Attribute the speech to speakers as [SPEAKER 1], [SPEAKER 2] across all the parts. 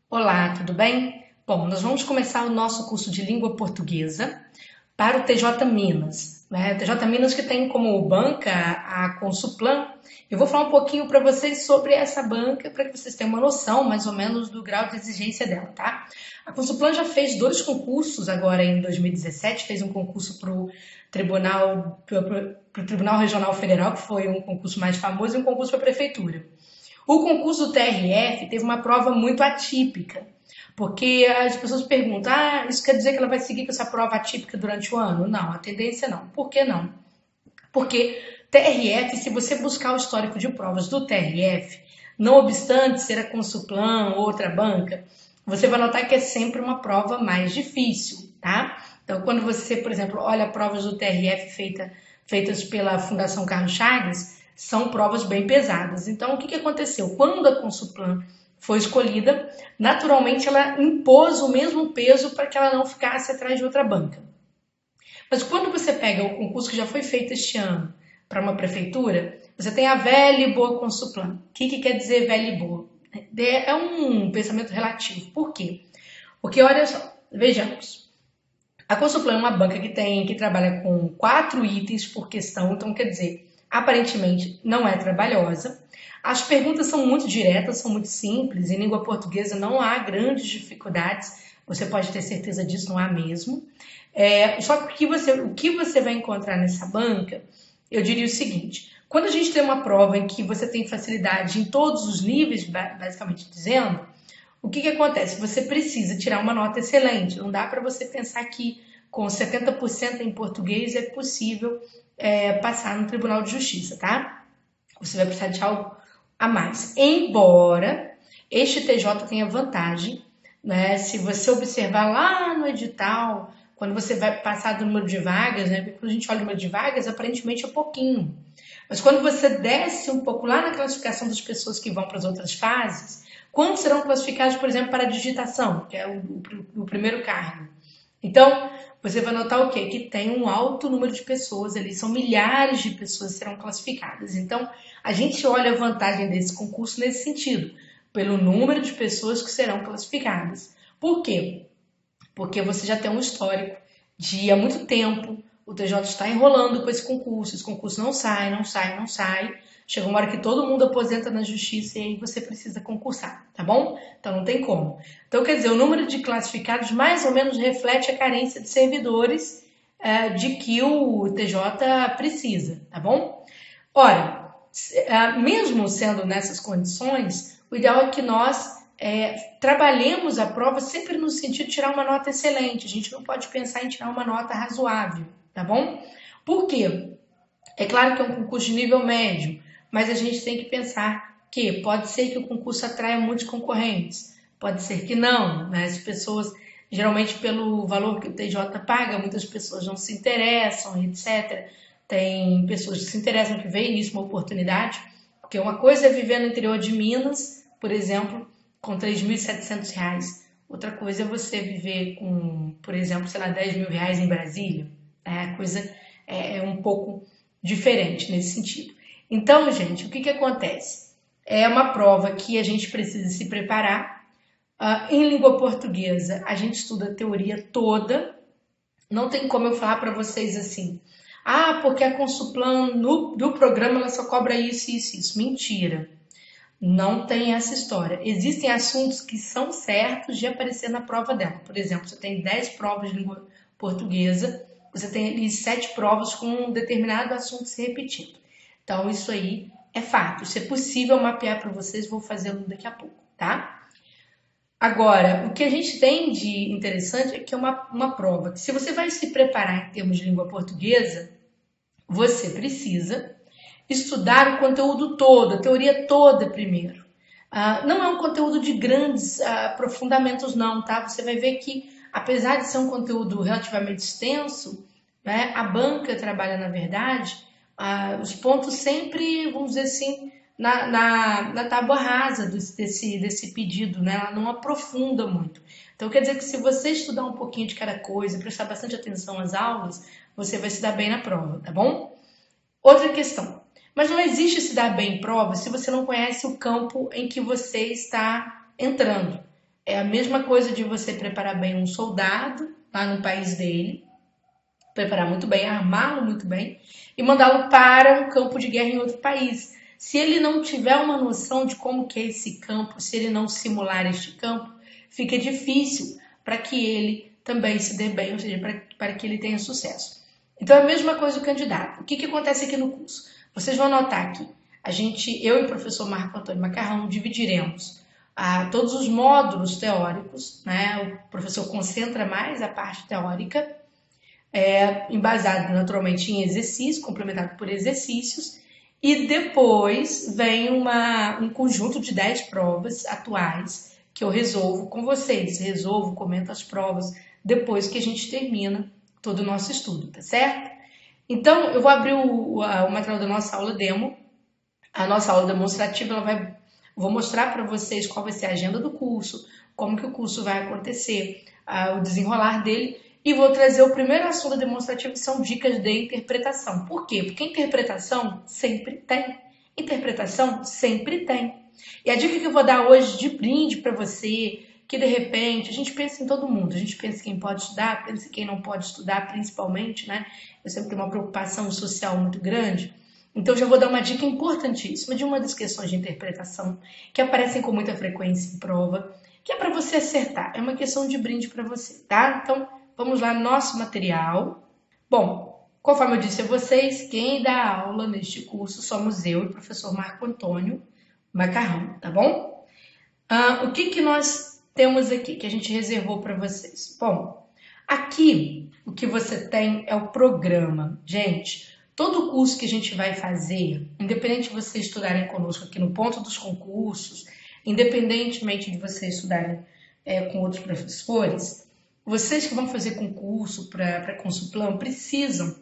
[SPEAKER 1] Olá, tudo bem? Bom, nós vamos começar o nosso curso de língua portuguesa para o TJ Minas, né? TJ Minas que tem como banca a Consuplan. Eu vou falar um pouquinho para vocês sobre essa banca, para que vocês tenham uma noção, mais ou menos, do grau de exigência dela, tá? A Consuplan já fez 2 concursos agora em 2017, fez um concurso para o Tribunal Regional Federal, que foi um concurso mais famoso, e um concurso para a Prefeitura. O concurso do TRF teve uma prova muito atípica, porque as pessoas perguntam, isso quer dizer que ela vai seguir com essa prova atípica durante o ano? Não, a tendência não. Por que não? Porque TRF, se você buscar o histórico de provas do TRF, não obstante ser a Consuplan ou outra banca, você vai notar que é sempre uma prova mais difícil, tá? Então, quando você, por exemplo, olha provas do TRF feitas pela Fundação Carlos Chagas, são provas bem pesadas. Então, o que aconteceu? Quando a Consuplan foi escolhida, naturalmente ela impôs o mesmo peso para que ela não ficasse atrás de outra banca. Mas quando você pega o concurso que já foi feito este ano para uma prefeitura, você tem a velha e boa Consuplan. O que quer dizer velha e boa? É um pensamento relativo. Por quê? Porque, olha só, vejamos. A Consuplan é uma banca que trabalha com 4 itens por questão, então quer dizer, aparentemente não é trabalhosa. As perguntas são muito diretas, são muito simples. Em língua portuguesa não há grandes dificuldades. Você pode ter certeza disso, não há mesmo. Só que o que você vai encontrar nessa banca, eu diria o seguinte. Quando a gente tem uma prova em que você tem facilidade em todos os níveis, basicamente dizendo, o que acontece? Você precisa tirar uma nota excelente. Não dá para você pensar que com 70% em português é possível passar no Tribunal de Justiça, tá? Você vai precisar de algo a mais. Embora este TJ tenha vantagem, né? Se você observar lá no edital, quando você vai passar do número de vagas, né? Porque quando a gente olha o número de vagas, aparentemente é pouquinho. Mas quando você desce um pouco lá na classificação das pessoas que vão para as outras fases, quantos serão classificados, por exemplo, para a digitação, que é o primeiro cargo? Então, você vai notar o quê? Que tem um alto número de pessoas ali, são milhares de pessoas que serão classificadas. Então, a gente olha a vantagem desse concurso nesse sentido, pelo número de pessoas que serão classificadas. Por quê? Porque você já tem um histórico de há muito tempo, o TJ está enrolando com esse concurso não sai. Chega uma hora que todo mundo aposenta na justiça e aí você precisa concursar, tá bom? Então não tem como. Então, quer dizer, o número de classificados mais ou menos reflete a carência de servidores de que o TJ precisa, tá bom? Ora, mesmo sendo nessas condições, o ideal é que nós trabalhemos a prova sempre no sentido de tirar uma nota excelente. A gente não pode pensar em tirar uma nota razoável, tá bom? Por quê? É claro que é um concurso de nível médio, mas a gente tem que pensar que pode ser que o concurso atraia muitos concorrentes, pode ser que não, né? As pessoas, geralmente pelo valor que o TJ paga, muitas pessoas não se interessam, etc. Tem pessoas que se interessam, que veem nisso uma oportunidade, porque uma coisa é viver no interior de Minas, por exemplo, com R$3.700. Outra coisa é você viver com, por exemplo, sei lá, R$10.000 em Brasília. A coisa é um pouco diferente nesse sentido. Então, gente, o que acontece? É uma prova que a gente precisa se preparar. Em língua portuguesa, a gente estuda a teoria toda. Não tem como eu falar para vocês assim, porque a Consuplan do programa ela só cobra isso. Mentira. Não tem essa história. Existem assuntos que são certos de aparecer na prova dela. Por exemplo, você tem 10 provas de língua portuguesa, você tem ali 7 provas com um determinado assunto se repetindo. Então, isso aí é fato. Isso é possível mapear para vocês, vou fazê-lo daqui a pouco, tá? Agora, o que a gente tem de interessante é que é uma prova que, se você vai se preparar em termos de língua portuguesa, você precisa estudar o conteúdo todo, a teoria toda primeiro. Não é um conteúdo de grandes aprofundamentos não, tá? Você vai ver que, apesar de ser um conteúdo relativamente extenso, né, a banca trabalha, na verdade, os pontos sempre, vamos dizer assim, na tábua rasa desse pedido, né? Ela não aprofunda muito. Então, quer dizer que se você estudar um pouquinho de cada coisa, prestar bastante atenção às aulas, você vai se dar bem na prova, tá bom? Outra questão. Mas não existe se dar bem em prova se você não conhece o campo em que você está entrando. É a mesma coisa de você preparar bem um soldado lá no país dele, preparar muito bem, armá-lo muito bem e mandá-lo para um campo de guerra em outro país. Se ele não tiver uma noção de como que é esse campo, se ele não simular este campo, fica difícil para que ele também se dê bem, ou seja, para que ele tenha sucesso. Então é a mesma coisa do candidato. O que acontece aqui no curso? Vocês vão notar que eu e o professor Marco Antônio Macarrão dividiremos todos os módulos teóricos, né? O professor concentra mais a parte teórica, embasado naturalmente em exercícios, complementado por exercícios, e depois vem um conjunto de 10 provas atuais que eu resolvo com vocês, comento as provas depois que a gente termina todo o nosso estudo, tá certo? Então, eu vou abrir o material da nossa aula demo. A nossa aula demonstrativa, vou mostrar para vocês qual vai ser a agenda do curso, como que o curso vai acontecer, o desenrolar dele, e vou trazer o primeiro assunto demonstrativo, que são dicas de interpretação. Por quê? Porque interpretação sempre tem. Interpretação sempre tem. E a dica que eu vou dar hoje de brinde para você, que de repente, a gente pensa em todo mundo, a gente pensa em quem pode estudar, pensa em quem não pode estudar, principalmente, né? Eu sempre tenho uma preocupação social muito grande. Então, já vou dar uma dica importantíssima de uma das questões de interpretação que aparecem com muita frequência em prova, que é para você acertar. É uma questão de brinde para você, tá? Então, vamos lá, nosso material. Bom, conforme eu disse a vocês, quem dá aula neste curso somos eu e o professor Marco Antônio Macarrão, tá bom? O que nós temos aqui, que a gente reservou para vocês? Bom, aqui o que você tem é o programa. Gente, todo curso que a gente vai fazer, independente de vocês estudarem conosco aqui no ponto dos concursos, independentemente de vocês estudarem com outros professores, vocês que vão fazer concurso para Consuplan precisam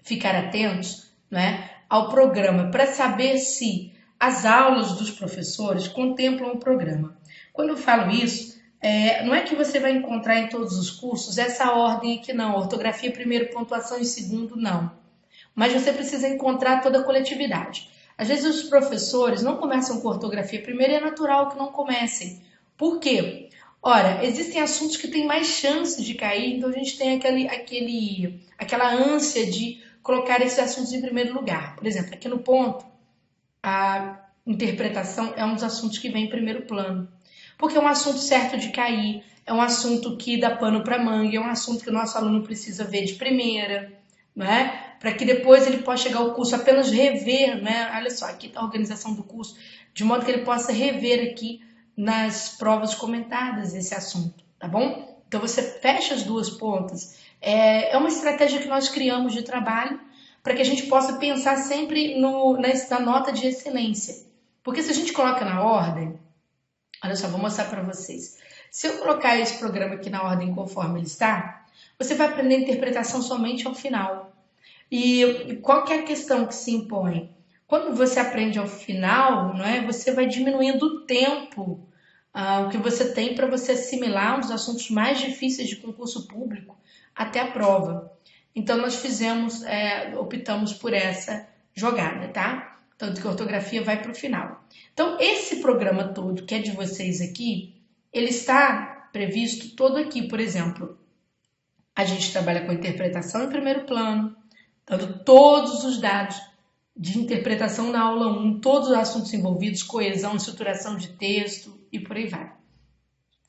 [SPEAKER 1] ficar atentos, né, ao programa para saber se as aulas dos professores contemplam o programa. Quando eu falo isso, não é que você vai encontrar em todos os cursos essa ordem aqui não, ortografia primeiro, pontuação em segundo, não. Mas você precisa encontrar toda a coletividade. Às vezes os professores não começam com ortografia primeiro e é natural que não comecem. Por quê? Ora, existem assuntos que têm mais chances de cair, então a gente tem aquela ânsia de colocar esses assuntos em primeiro lugar. Por exemplo, aqui no ponto, a interpretação é um dos assuntos que vem em primeiro plano. Porque é um assunto certo de cair, é um assunto que dá pano para manga, é um assunto que o nosso aluno precisa ver de primeira, né? Para que depois ele possa chegar ao curso apenas rever, né? Olha só, aqui está a organização do curso, de modo que ele possa rever aqui nas provas comentadas esse assunto, tá bom? Então você fecha as duas pontas. É uma estratégia que nós criamos de trabalho para que a gente possa pensar sempre na nota de excelência. Porque se a gente coloca na ordem, olha só, vou mostrar para vocês. Se eu colocar esse programa aqui na ordem conforme ele está, você vai aprender a interpretação somente ao final. E qual que é a questão que se impõe? Quando você aprende ao final, não é, você vai diminuindo o tempo o que você tem para você assimilar um dos assuntos mais difíceis de concurso público até a prova. Então, nós optamos por essa jogada, tá? Tanto que a ortografia vai para o final. Então, esse programa todo, que é de vocês aqui, ele está previsto todo aqui. Por exemplo, a gente trabalha com interpretação em primeiro plano, dando todos os dados de interpretação na aula 1, todos os assuntos envolvidos, coesão, estruturação de texto e por aí vai.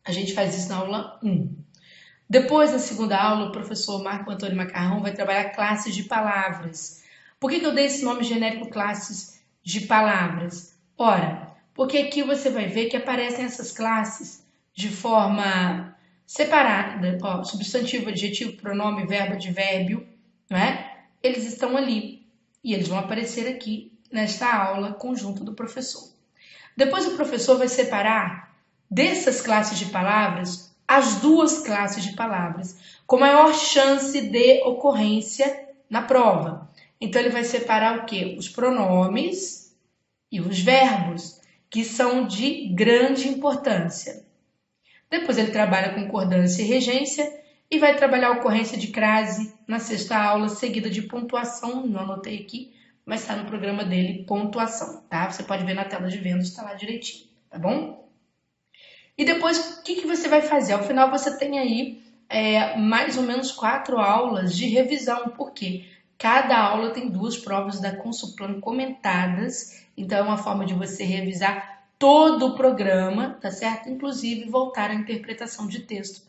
[SPEAKER 1] A gente faz isso na aula 1. Depois, na segunda aula, o professor Marco Antônio Macarrão vai trabalhar classes de palavras. Por que eu dei esse nome genérico classes de palavras? Ora, porque aqui você vai ver que aparecem essas classes de forma separada. Ó, substantivo, adjetivo, pronome, verbo, advérbio, né? Eles estão ali e eles vão aparecer aqui nesta aula conjunta do professor. Depois o professor vai separar dessas classes de palavras as duas classes de palavras com maior chance de ocorrência na prova. Então ele vai separar o quê? Os pronomes e os verbos, que são de grande importância. Depois ele trabalha concordância e regência e vai trabalhar a ocorrência de crase na sexta aula, seguida de pontuação, não anotei aqui, mas está no programa dele pontuação, tá? Você pode ver na tela de vendas, está lá direitinho, tá bom? E depois, o que você vai fazer? Ao final você tem aí mais ou menos 4 aulas de revisão, porque cada aula tem 2 provas da Consulplan comentadas, então é uma forma de você revisar todo o programa, tá certo? Inclusive voltar à interpretação de texto,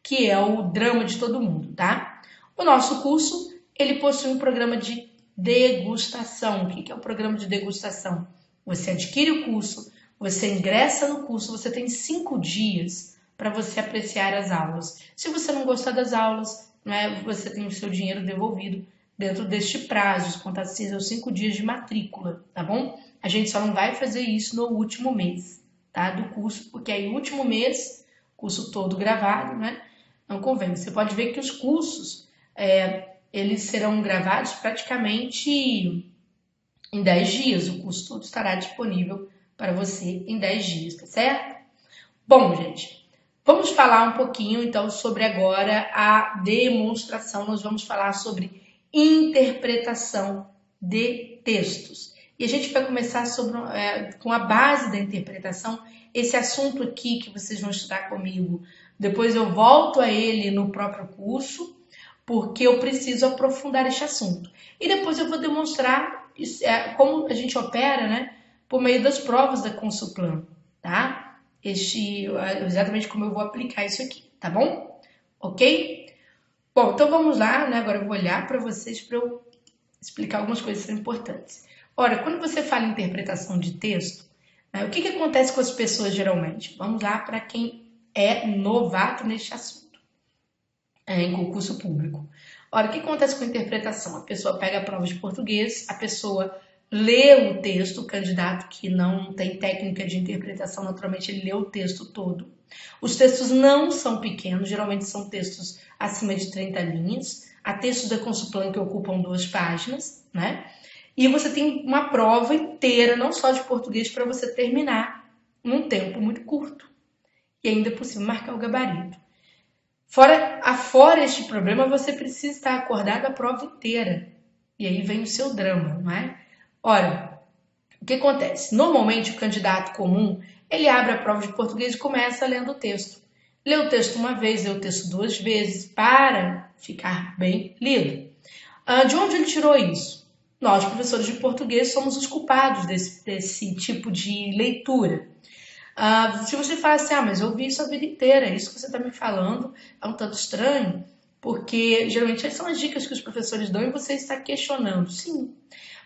[SPEAKER 1] que é o drama de todo mundo, tá? O nosso curso, ele possui um programa de degustação. O que é o programa de degustação? Você adquire o curso, você ingressa no curso, você tem 5 dias para você apreciar as aulas. Se você não gostar das aulas, né, você tem o seu dinheiro devolvido dentro deste prazo, contados sejam 5 dias de matrícula, tá bom? A gente só não vai fazer isso no último mês, tá, do curso, porque aí no último mês, curso todo gravado, né, não convém. Você pode ver que os cursos, eles serão gravados praticamente em 10 dias. O curso todo estará disponível para você em 10 dias, tá certo? Bom, gente, vamos falar um pouquinho, então, sobre agora a demonstração. Nós vamos falar sobre interpretação de textos. E a gente vai começar com a base da interpretação. Esse assunto aqui que vocês vão estudar comigo, depois eu volto a ele no próprio curso, porque eu preciso aprofundar este assunto. E depois eu vou demonstrar como a gente opera, né, por meio das provas da Consulplan, tá? Exatamente como eu vou aplicar isso aqui, tá bom? Ok? Bom, então vamos lá, né? Agora eu vou olhar para vocês para eu explicar algumas coisas que são importantes. Ora, quando você fala em interpretação de texto, né, o que acontece com as pessoas geralmente? Vamos lá para quem é novato neste assunto, em concurso público. Ora, o que acontece com a interpretação? A pessoa pega a prova de português, a pessoa lê o texto, o candidato que não tem técnica de interpretação, naturalmente ele lê o texto todo. Os textos não são pequenos, geralmente são textos acima de 30 linhas. Há textos da Consulplan que ocupam 2 páginas, né? E você tem uma prova inteira, não só de português, para você terminar num tempo muito curto. E ainda por cima marcar o gabarito. Fora este problema, você precisa estar acordado a prova inteira. E aí vem o seu drama, não é? Ora, o que acontece? Normalmente o candidato comum, ele abre a prova de português e começa lendo o texto. Lê o texto uma vez, lê o texto 2 vezes, para ficar bem lido. De onde ele tirou isso? Nós, professores de português, somos os culpados desse tipo de leitura. Se você fala assim, mas eu ouvi isso a vida inteira, isso que você está me falando é um tanto estranho, porque geralmente essas são as dicas que os professores dão e você está questionando. Sim,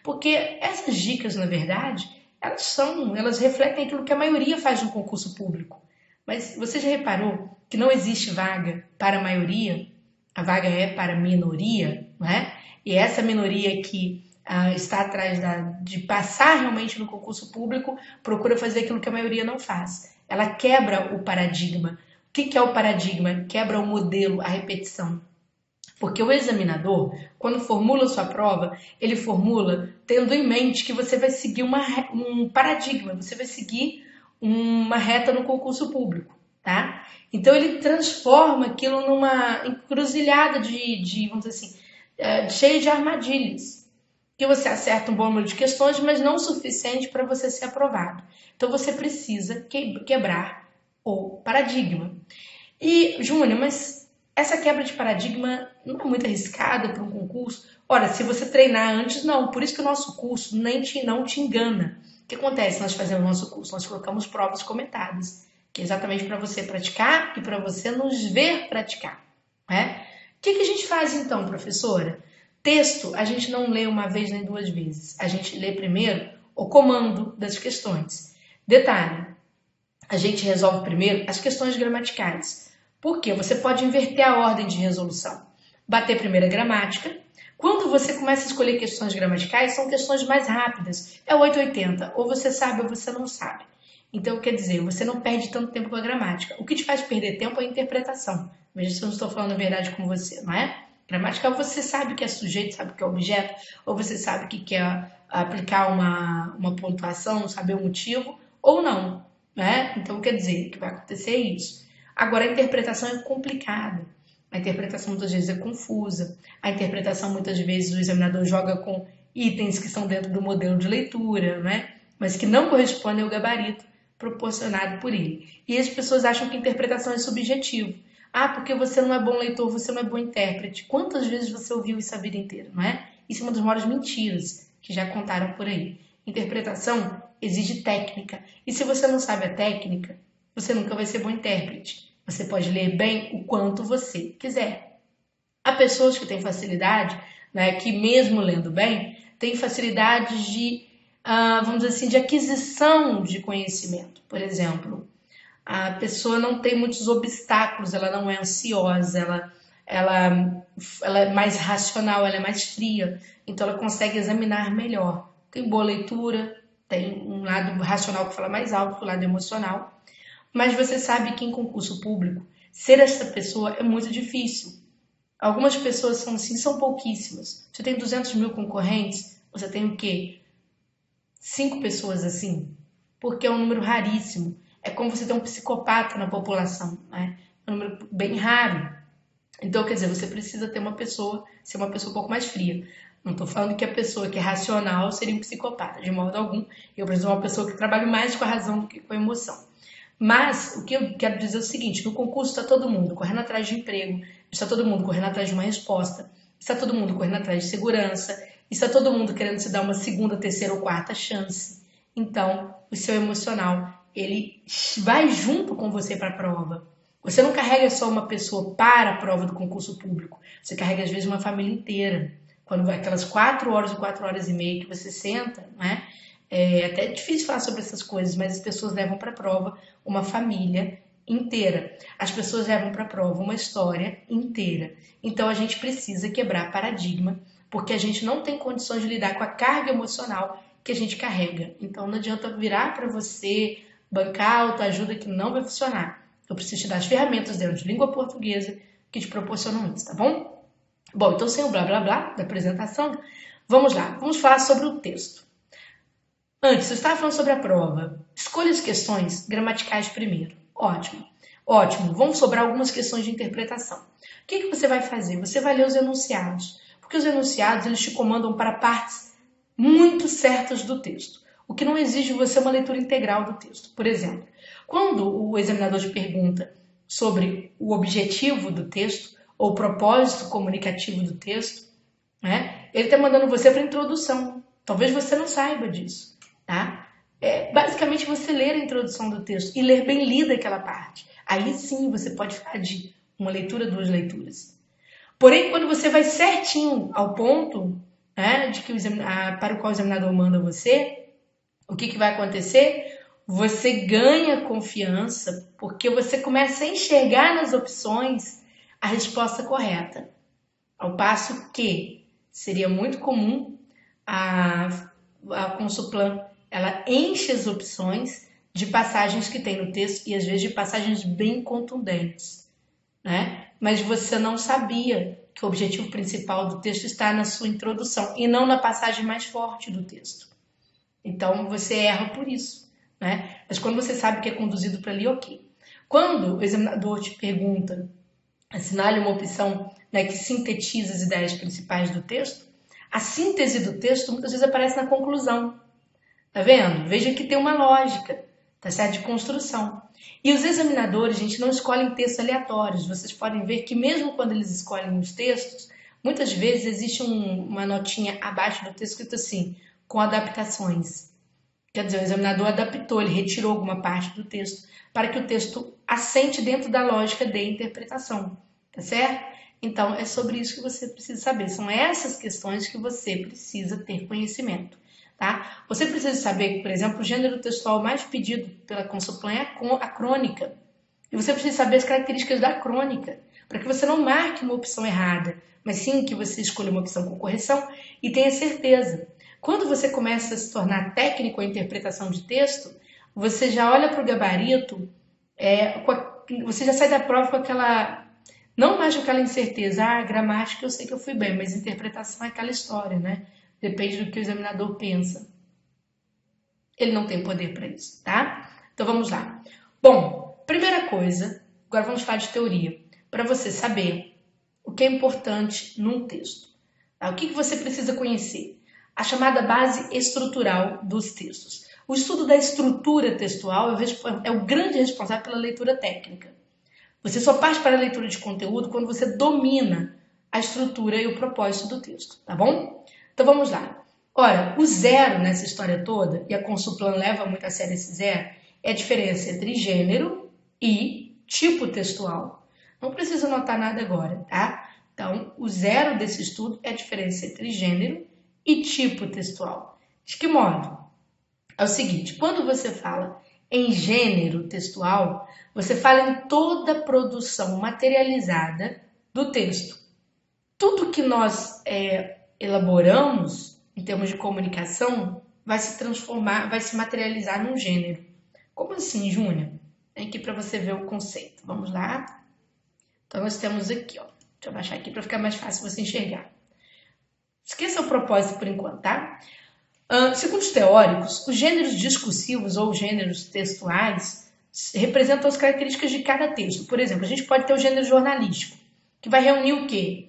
[SPEAKER 1] porque essas dicas, na verdade, elas refletem aquilo que a maioria faz no concurso público. Mas você já reparou que não existe vaga para a maioria? A vaga é para a minoria, não é? E essa minoria que está atrás de passar realmente no concurso público procura fazer aquilo que a maioria não faz. Ela quebra o paradigma. O que é o paradigma? Quebra o modelo, a repetição. Porque o examinador, quando formula sua prova, ele formula tendo em mente que você vai seguir um paradigma, você vai seguir uma reta no concurso público, tá? Então ele transforma aquilo numa encruzilhada vamos dizer assim, cheia de armadilhas. Que você acerta um bom número de questões, mas não o suficiente para você ser aprovado. Então você precisa quebrar o paradigma. E, Júnior, mas essa quebra de paradigma não é muito arriscada para um concurso? Ora, se você treinar antes, não. Por isso que o nosso curso não te engana. O que acontece? Nós fazemos o nosso curso, nós colocamos provas comentadas, que é exatamente para você praticar e para você nos ver praticar. Né? O que a gente faz então, professora? Texto, a gente não lê uma vez nem 2 vezes. A gente lê primeiro o comando das questões. Detalhe, a gente resolve primeiro as questões gramaticais. Por quê? Você pode inverter a ordem de resolução. Bater primeiro a gramática. Quando você começa a escolher questões gramaticais, são questões mais rápidas. É 880. Ou você sabe ou você não sabe. Então, quer dizer, você não perde tanto tempo com a gramática. O que te faz perder tempo é a interpretação. Veja se eu não estou falando a verdade com você, não é? Gramática, você sabe o que é sujeito, sabe o que é objeto, ou você sabe que quer aplicar uma pontuação, saber o motivo, ou não, né? Então, quer dizer, que vai acontecer isso. Agora, a interpretação é complicada. A interpretação muitas vezes é confusa. A interpretação muitas vezes o examinador joga com itens que estão dentro do modelo de leitura, né? Mas que não correspondem ao gabarito proporcionado por ele. E as pessoas acham que interpretação é subjetivo. Ah, porque você não é bom leitor, você não é bom intérprete. Quantas vezes você ouviu isso a vida inteira, não é? Isso é uma das maiores mentiras que já contaram por aí. Interpretação exige técnica. E se você não sabe a técnica, você nunca vai ser bom intérprete. Você pode ler bem o quanto você quiser. Há pessoas que têm facilidade, né, que mesmo lendo bem, têm facilidade de, vamos dizer assim, de aquisição de conhecimento. Por exemplo, a pessoa não tem muitos obstáculos, ela não é ansiosa, ela é mais racional, ela é mais fria, então ela consegue examinar melhor. Tem boa leitura, tem um lado racional que fala mais alto que o lado emocional, mas você sabe que em concurso público, ser essa pessoa é muito difícil. Algumas pessoas são assim, são pouquíssimas. Você tem 200 mil concorrentes, você tem o quê? 5 pessoas assim, porque é um número raríssimo. É como você ter um psicopata na população, né? É um número bem raro. Então, quer dizer, você precisa ter uma pessoa, ser uma pessoa um pouco mais fria. Não estou falando que a pessoa que é racional seria um psicopata, de modo algum. Eu preciso de uma pessoa que trabalhe mais com a razão do que com a emoção. Mas o que eu quero dizer é o seguinte: no concurso está todo mundo correndo atrás de emprego, está todo mundo correndo atrás de uma resposta, está todo mundo correndo atrás de segurança, está todo mundo querendo se dar uma segunda, terceira ou quarta chance. Então, o seu emocional, ele vai junto com você para a prova. Você não carrega só uma pessoa para a prova do concurso público, você carrega às vezes uma família inteira. Quando vai aquelas 4 horas ou 4 horas e meia que você senta, né? É até difícil falar sobre essas coisas, mas as pessoas levam para a prova uma família inteira. As pessoas levam para a prova uma história inteira. Então a gente precisa quebrar paradigma, porque a gente não tem condições de lidar com a carga emocional que a gente carrega. Então não adianta virar para você, bancar autoajuda que não vai funcionar. Eu preciso te dar as ferramentas dentro de língua portuguesa que te proporcionam isso, tá bom? Bom, então sem o blá blá blá da apresentação, vamos lá. Vamos falar sobre o texto. Antes, eu estava falando sobre a prova. Escolha as questões gramaticais primeiro. Ótimo. Ótimo. Vão sobrar algumas questões de interpretação. O que você vai fazer? Você vai ler os enunciados. Porque os enunciados, eles te comandam para partes muito certas do texto. O que não exige você uma leitura integral do texto. Por exemplo, quando o examinador te pergunta sobre o objetivo do texto ou o propósito comunicativo do texto, né, ele está mandando você para a introdução. Talvez você não saiba disso. Tá? Basicamente você ler a introdução do texto e ler bem lida aquela parte. Aí sim você pode falar de uma leitura, 2 leituras. Porém, quando você vai certinho ao ponto, né, de que para o qual o examinador manda você, o que vai acontecer? Você ganha confiança porque você começa a enxergar nas opções a resposta correta. Ao passo que seria muito comum a Consuplan, ela enche as opções de passagens que tem no texto e às vezes de passagens bem contundentes, né? Mas você não sabia que o objetivo principal do texto está na sua introdução e não na passagem mais forte do texto. Então você erra por isso, né? Mas quando você sabe que é conduzido para ali, ok. Quando o examinador te pergunta, assinale uma opção, né, que sintetiza as ideias principais do texto, a síntese do texto muitas vezes aparece na conclusão. Tá vendo? Veja que tem uma lógica, tá certo? De construção. E os examinadores, gente, não escolhem textos aleatórios. Vocês podem ver que mesmo quando eles escolhem os textos, muitas vezes existe uma notinha abaixo do texto escrito assim, com adaptações. Quer dizer, o examinador adaptou, ele retirou alguma parte do texto para que o texto assente dentro da lógica de interpretação, tá certo? Então, é sobre isso que você precisa saber. São essas questões que você precisa ter conhecimento. Tá? Você precisa saber que, por exemplo, o gênero textual mais pedido pela Consuplan é a crônica. E você precisa saber as características da crônica, para que você não marque uma opção errada, mas sim que você escolha uma opção com correção e tenha certeza. Quando você começa a se tornar técnico em interpretação de texto, você já olha para o gabarito, você já sai da prova com aquela, não mais com aquela incerteza, gramática eu sei que eu fui bem, mas interpretação é aquela história, né? Depende do que o examinador pensa. Ele não tem poder para isso, tá? Então vamos lá. Bom, primeira coisa, agora vamos falar de teoria. Para você saber o que é importante num texto. Tá? O que você precisa conhecer? a chamada base estrutural dos textos. O estudo da estrutura textual é o grande responsável pela leitura técnica. Você só parte para a leitura de conteúdo quando você domina a estrutura e o propósito do texto, tá bom? Então vamos lá. Ora, o zero nessa história toda, e a Consuplan leva muito a sério esse zero, é a diferença entre gênero e tipo textual. Não precisa anotar nada agora, tá? Então, o zero desse estudo é a diferença entre gênero e tipo textual. De que modo? É o seguinte, quando você fala em gênero textual, você fala em toda a produção materializada do texto. Tudo que nós elaboramos em termos de comunicação vai se transformar, vai se materializar num gênero. Como assim, Júnior? Vem aqui para você ver o conceito. Vamos lá? Então, nós temos aqui, ó. Deixa eu baixar aqui para ficar mais fácil você enxergar. Esqueça o propósito por enquanto, tá? Segundo os teóricos, os gêneros discursivos ou gêneros textuais representam as características de cada texto. Por exemplo, a gente pode ter o gênero jornalístico, que vai reunir o quê?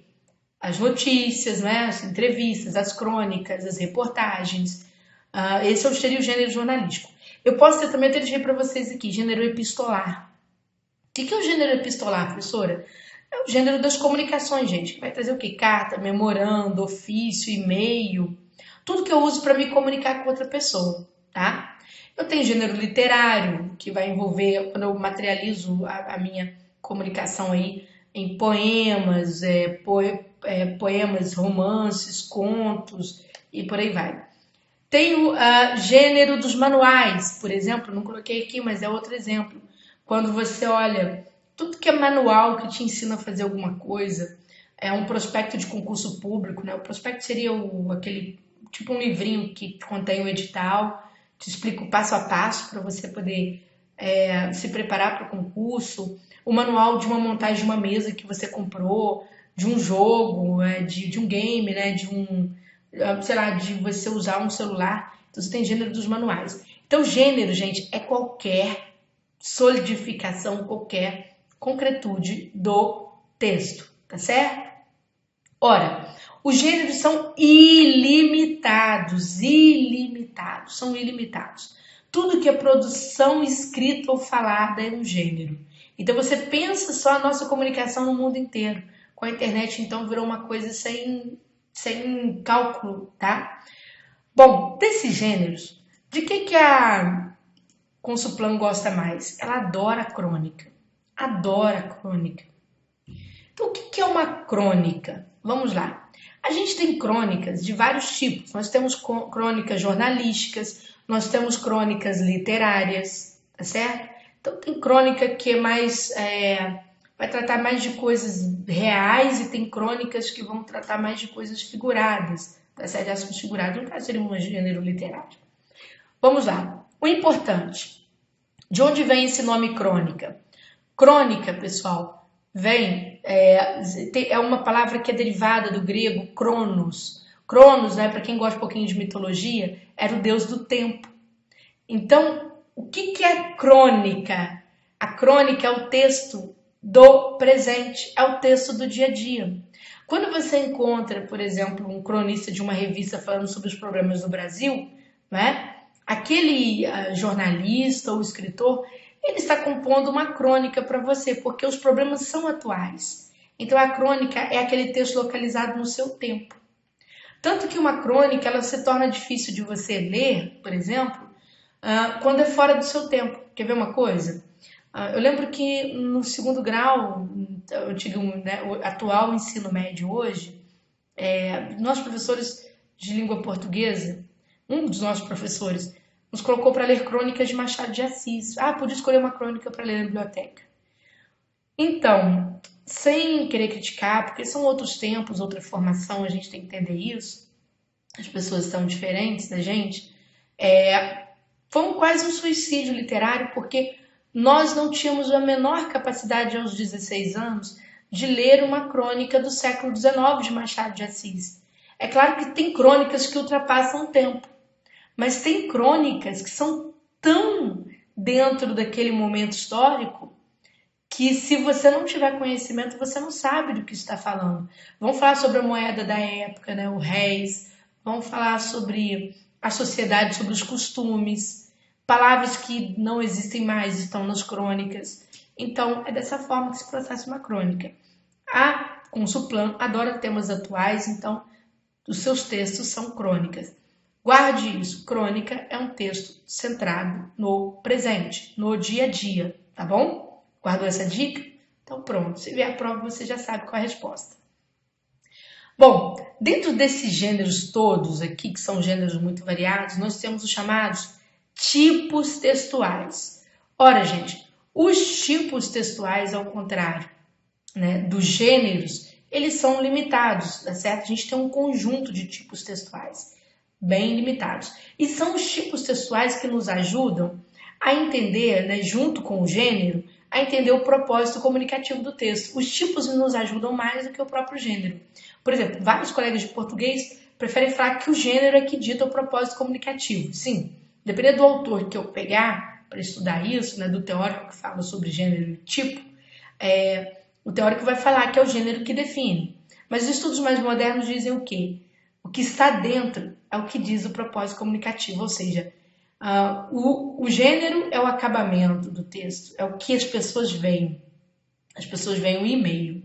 [SPEAKER 1] As notícias, né? As entrevistas, as crônicas, as reportagens. Esse seria o gênero jornalístico. Eu posso ter também, eu deixei para vocês aqui, gênero epistolar. O que é o gênero epistolar, professora? É o gênero das comunicações, gente, que vai trazer o quê? Carta, memorando, ofício, e-mail, tudo que eu uso para me comunicar com outra pessoa, tá? Eu tenho gênero literário, que vai envolver, quando eu materializo a minha comunicação aí em poemas, poemas, romances, contos e por aí vai. Tenho gênero dos manuais, por exemplo, não coloquei aqui, mas é outro exemplo. Quando você olha tudo que é manual que te ensina a fazer alguma coisa, é um prospecto de concurso público, né? O prospecto seria aquele tipo um livrinho que contém o edital, te explica o passo a passo para você poder se preparar para o concurso, o manual de uma montagem de uma mesa que você comprou, de um jogo, de um game, né? Sei lá, de você usar um celular. Então você tem gênero dos manuais. Então gênero, gente, é qualquer solidificação, qualquer concretude do texto, tá certo? Ora, os gêneros são ilimitados, são ilimitados. Tudo que é produção escrita ou falada é um gênero. Então você pensa só a nossa comunicação no mundo inteiro. Com a internet, então, virou uma coisa sem cálculo, tá? Bom, desses gêneros, de que a Consuplan gosta mais? Ela adora a crônica. Adora crônica. Então, o que é uma crônica? Vamos lá. A gente tem crônicas de vários tipos. Nós temos crônicas jornalísticas, nós temos crônicas literárias, tá certo? Então, tem crônica que é mais vai tratar mais de coisas reais e tem crônicas que vão tratar mais de coisas figuradas, tá certo? Assuntos figurados, no caso, seria um gênero literário. Vamos lá. O importante. De onde vem esse nome crônica? Crônica, pessoal, é uma palavra que é derivada do grego cronos. Cronos, né, para quem gosta um pouquinho de mitologia, era o deus do tempo. Então, o que é crônica? A crônica é o texto do presente, é o texto do dia a dia. Quando você encontra, por exemplo, um cronista de uma revista falando sobre os problemas do Brasil, né, aquele jornalista ou escritor, ele está compondo uma crônica para você, porque os problemas são atuais. Então, a crônica é aquele texto localizado no seu tempo. Tanto que uma crônica ela se torna difícil de você ler, por exemplo, quando é fora do seu tempo. Quer ver uma coisa? Eu lembro que no segundo grau, o atual ensino médio hoje, nós professores de língua portuguesa, um dos nossos professores, nos colocou para ler crônicas de Machado de Assis. Podia escolher uma crônica para ler na biblioteca. Então, sem querer criticar, porque são outros tempos, outra formação, a gente tem que entender isso. As pessoas são diferentes da gente. Foi quase um suicídio literário, porque nós não tínhamos a menor capacidade aos 16 anos de ler uma crônica do século XIX de Machado de Assis. É claro que tem crônicas que ultrapassam o tempo, mas tem crônicas que são tão dentro daquele momento histórico que se você não tiver conhecimento, você não sabe do que está falando. Vamos falar sobre a moeda da época, né? O réis, vamos falar sobre a sociedade, sobre os costumes, palavras que não existem mais estão nas crônicas. Então, é dessa forma que se processa uma crônica. A Consuplan adora temas atuais, então os seus textos são crônicas. Guarde isso, crônica é um texto centrado no presente, no dia a dia, tá bom? Guardou essa dica? Então pronto, se vier a prova você já sabe qual é a resposta. Bom, dentro desses gêneros todos aqui, que são gêneros muito variados, nós temos os chamados tipos textuais. Ora, gente, os tipos textuais, ao contrário, né, dos gêneros, eles são limitados, tá certo? A gente tem um conjunto de tipos textuais bem limitados. E são os tipos textuais que nos ajudam a entender, né, junto com o gênero, a entender o propósito comunicativo do texto. Os tipos nos ajudam mais do que o próprio gênero. Por exemplo, vários colegas de português preferem falar que o gênero é que dita o propósito comunicativo. Sim, dependendo do autor que eu pegar para estudar isso, né, do teórico que fala sobre gênero e tipo, o teórico vai falar que é o gênero que define. Mas os estudos mais modernos dizem o quê? O que está dentro é o que diz o propósito comunicativo, ou seja, o gênero é o acabamento do texto, é o que as pessoas veem. As pessoas veem o e-mail.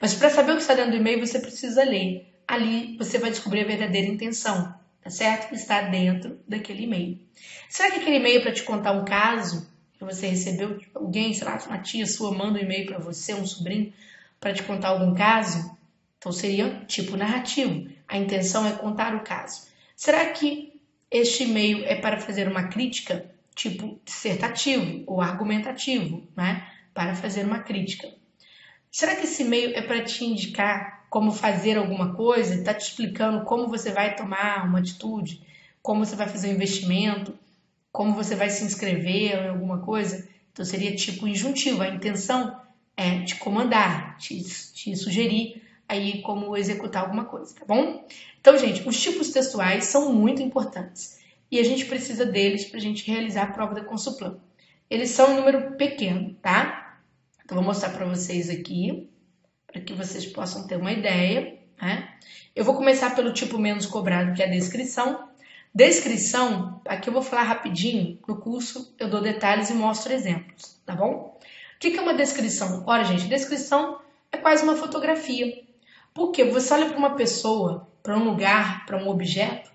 [SPEAKER 1] Mas para saber o que está dentro do e-mail, você precisa ler. Ali você vai descobrir a verdadeira intenção, tá certo? Que está dentro daquele e-mail. Será que aquele e-mail é para te contar um caso que você recebeu? Alguém, sei lá, uma tia sua manda um e-mail para você, um sobrinho, para te contar algum caso? Então seria tipo narrativo. A intenção é contar o caso. Será que este e-mail é para fazer uma crítica, tipo dissertativo ou argumentativo, né? Para fazer uma crítica. Será que esse e-mail é para te indicar como fazer alguma coisa? Está te explicando como você vai tomar uma atitude, como você vai fazer um investimento, como você vai se inscrever em alguma coisa? Então seria tipo injuntivo. A intenção é te comandar, te sugerir aí como executar alguma coisa, tá bom? Então, gente, os tipos textuais são muito importantes e a gente precisa deles para a gente realizar a prova da Consuplan. Eles são em número pequeno, tá? Então, vou mostrar para vocês aqui, para que vocês possam ter uma ideia, né? Eu vou começar pelo tipo menos cobrado, que é a descrição. Descrição, aqui eu vou falar rapidinho, no curso eu dou detalhes e mostro exemplos, tá bom? O que é uma descrição? Ora, gente, descrição é quase uma fotografia. Porque você olha para uma pessoa, para um lugar, para um objeto,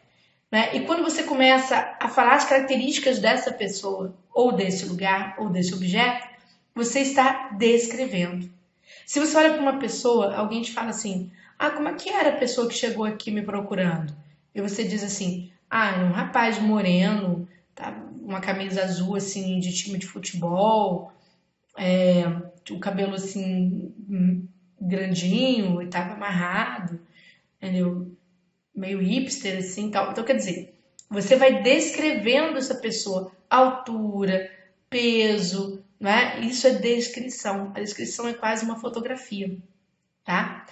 [SPEAKER 1] né? E quando você começa a falar as características dessa pessoa, ou desse lugar, ou desse objeto, você está descrevendo. Se você olha para uma pessoa, alguém te fala assim, como é que era a pessoa que chegou aqui me procurando? E você diz assim, era um rapaz moreno, tá? Uma camisa azul assim de time de futebol, o cabelo assim grandinho e estava amarrado, entendeu? Meio hipster assim, tal. Então quer dizer, você vai descrevendo essa pessoa, altura, peso, né? Isso é descrição. A descrição é quase uma fotografia, tá?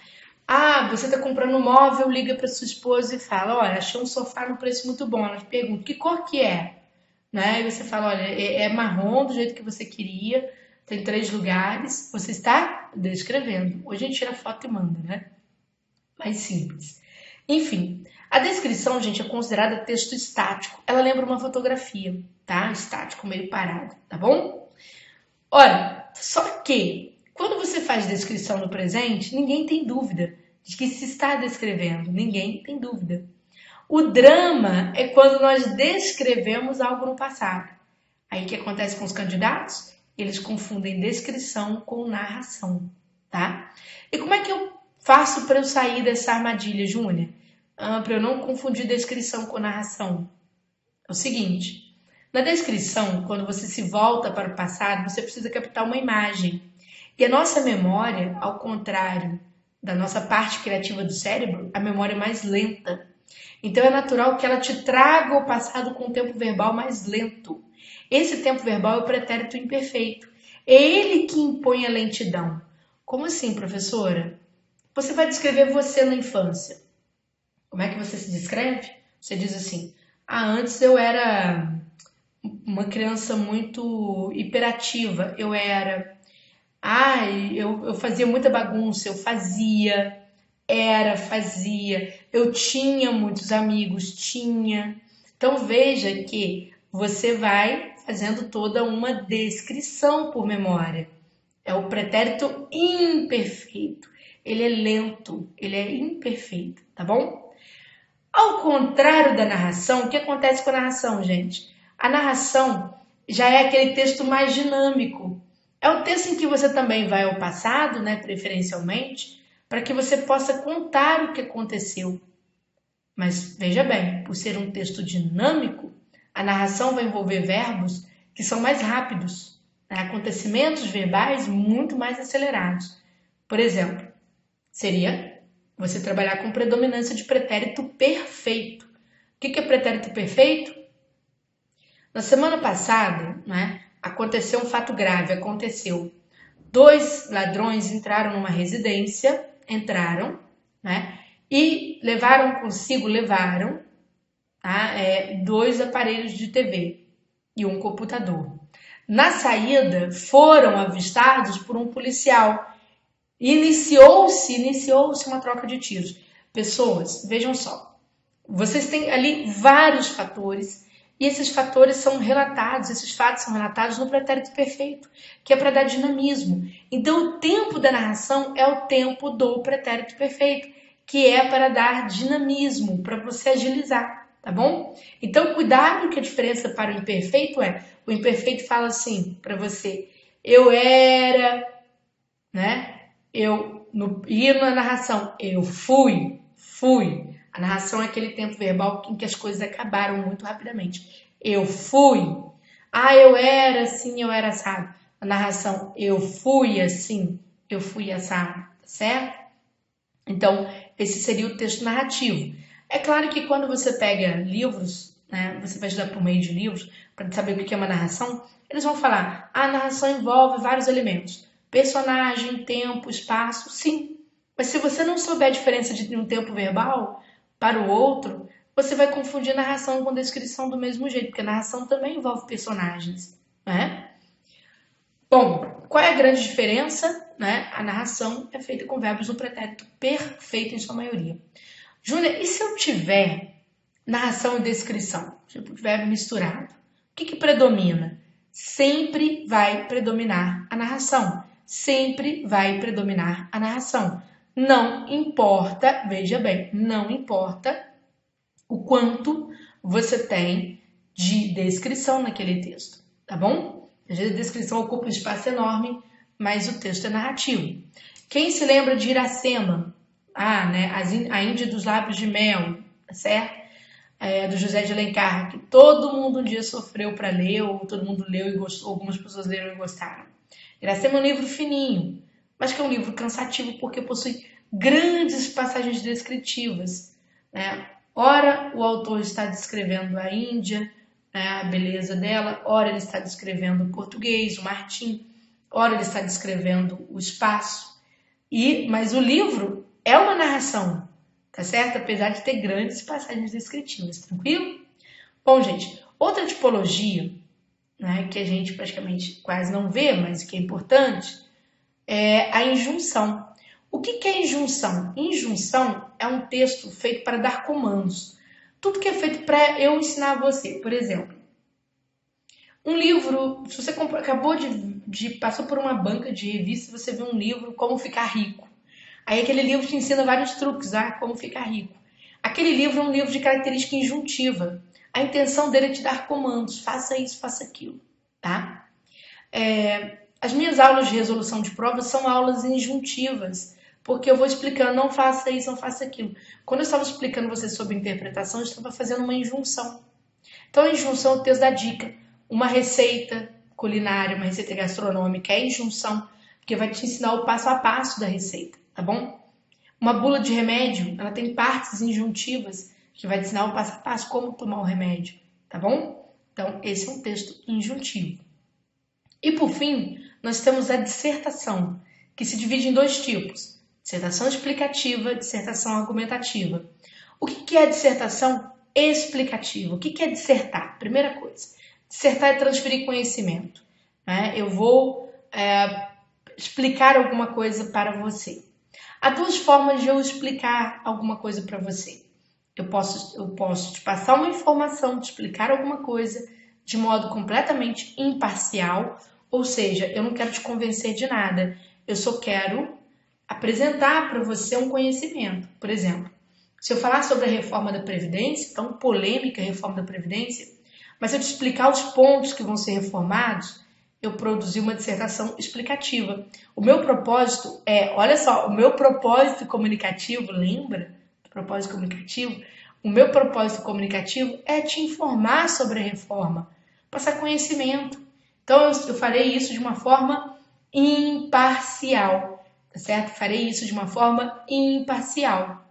[SPEAKER 1] Você está comprando um móvel, liga para sua esposa e fala, olha, achei um sofá no preço muito bom. Ela te pergunta, que cor que é? Né? E você fala, olha, é marrom do jeito que você queria, tem 3 lugares, você está descrevendo. Hoje a gente tira foto e manda, né? Mais simples. Enfim, a descrição, gente, é considerada texto estático. Ela lembra uma fotografia, tá? Estático, meio parado, tá bom? Olha, só que quando você faz descrição no presente, ninguém tem dúvida de que se está descrevendo. Ninguém tem dúvida. O drama é quando nós descrevemos algo no passado. Aí o que acontece com os candidatos? Eles confundem descrição com narração, tá? E como é que eu faço para eu sair dessa armadilha, Júnia? Para eu não confundir descrição com narração? É o seguinte, na descrição, quando você se volta para o passado, você precisa captar uma imagem. E a nossa memória, ao contrário da nossa parte criativa do cérebro, a memória é mais lenta. Então é natural que ela te traga o passado com um tempo verbal mais lento. Esse tempo verbal é o pretérito imperfeito. É ele que impõe a lentidão. Como assim, professora? Você vai descrever você na infância. Como é que você se descreve? Você diz assim, antes eu era uma criança muito hiperativa. Eu fazia muita bagunça, eu fazia. era, fazia, eu tinha muitos amigos, tinha. Então veja que você vai fazendo toda uma descrição por memória. É o pretérito imperfeito. Ele é lento, ele é imperfeito, tá bom? Ao contrário da narração, o que acontece com a narração, gente? A narração já é aquele texto mais dinâmico. É o texto em que você também vai ao passado, né, preferencialmente, para que você possa contar o que aconteceu. Mas veja bem, por ser um texto dinâmico, a narração vai envolver verbos que são mais rápidos, né? Acontecimentos verbais muito mais acelerados. Por exemplo, seria você trabalhar com predominância de pretérito perfeito. O que é pretérito perfeito? Na semana passada, né, aconteceu um fato grave, aconteceu. 2 ladrões entraram numa residência, né, e levaram, tá, 2 aparelhos de TV e um computador. Na saída, foram avistados por um policial. Iniciou-se uma troca de tiros. Pessoas, vejam só, vocês têm ali vários fatores e esses fatos são relatados no pretérito perfeito, que é para dar dinamismo. Então, o tempo da narração é o tempo do pretérito perfeito, que é para dar dinamismo, para você agilizar, tá bom? Então, cuidado, que a diferença para o imperfeito o imperfeito fala assim para você, eu era, né? E na narração, eu fui. A narração é aquele tempo verbal em que as coisas acabaram muito rapidamente. Eu fui. Eu era assim, eu era assado. A narração, eu fui assim, eu fui assado, tá certo? Então, esse seria o texto narrativo. É claro que quando você pega livros, né, você vai estudar por meio de livros, para saber o que é uma narração, eles vão falar, a narração envolve vários elementos. Personagem, tempo, espaço, sim. Mas se você não souber a diferença de um tempo verbal para o outro, você vai confundir narração com descrição do mesmo jeito, porque a narração também envolve personagens, né? Bom, qual é a grande diferença? Né? A narração é feita com verbos no pretérito perfeito em sua maioria. Júlia, e se eu tiver narração e descrição? Se eu tiver misturado, o que predomina? Sempre vai predominar a narração. Sempre vai predominar a narração. Não importa, veja bem, não importa o quanto você tem de descrição naquele texto, tá bom? Às vezes a descrição ocupa um espaço enorme, mas o texto é narrativo. Quem se lembra de Iracema? Né? A Índia dos Lábios de Mel, certo? Do José de Alencar, que todo mundo um dia sofreu para ler, ou todo mundo leu e gostou, algumas pessoas leram e gostaram. Iracema é um livro fininho, mas que é um livro cansativo porque possui grandes passagens descritivas, né? Ora, o autor está descrevendo a Índia, né, a beleza dela, ora ele está descrevendo o português, o Martim, ora ele está descrevendo o espaço, mas o livro é uma narração, tá certo? Apesar de ter grandes passagens descritivas, tranquilo? Bom, gente, outra tipologia, né, que a gente praticamente quase não vê, mas que é importante, é a injunção. O que é injunção? Injunção é um texto feito para dar comandos. Tudo que é feito para eu ensinar você. Por exemplo, um livro, se você acabou passou por uma banca de revista, você vê um livro, Como Ficar Rico. Aí aquele livro te ensina vários truques, como ficar rico. Aquele livro é um livro de característica injuntiva. A intenção dele é te dar comandos, faça isso, faça aquilo, tá? As minhas aulas de resolução de provas são aulas injuntivas, porque eu vou explicando, não faça isso, não faça aquilo. Quando eu estava explicando você sobre interpretação, eu estava fazendo uma injunção. Então, a injunção é o texto da dica. Uma receita culinária, uma receita gastronômica é injunção, porque vai te ensinar o passo a passo da receita, tá bom? Uma bula de remédio, ela tem partes injuntivas, que vai te ensinar o passo a passo como tomar o remédio, tá bom? Então, esse é um texto injuntivo. E, por fim, nós temos a dissertação, que se divide em 2 tipos. Dissertação explicativa, dissertação argumentativa. O que é a dissertação explicativa? O que é dissertar? Primeira coisa, dissertar é transferir conhecimento, né? Eu vou explicar alguma coisa para você. Há duas formas de eu explicar alguma coisa para você. Eu posso te passar uma informação, te explicar alguma coisa de modo completamente imparcial, ou seja, eu não quero te convencer de nada, eu só quero apresentar para você um conhecimento. Por exemplo, se eu falar sobre a reforma da Previdência, tão polêmica a reforma da Previdência, mas se eu te explicar os pontos que vão ser reformados, eu produzi uma dissertação explicativa. O meu propósito olha só, o meu propósito comunicativo, lembra do propósito comunicativo? O meu propósito comunicativo é te informar sobre a reforma, passar conhecimento. Então eu farei isso de uma forma imparcial, tá certo? Farei isso de uma forma imparcial.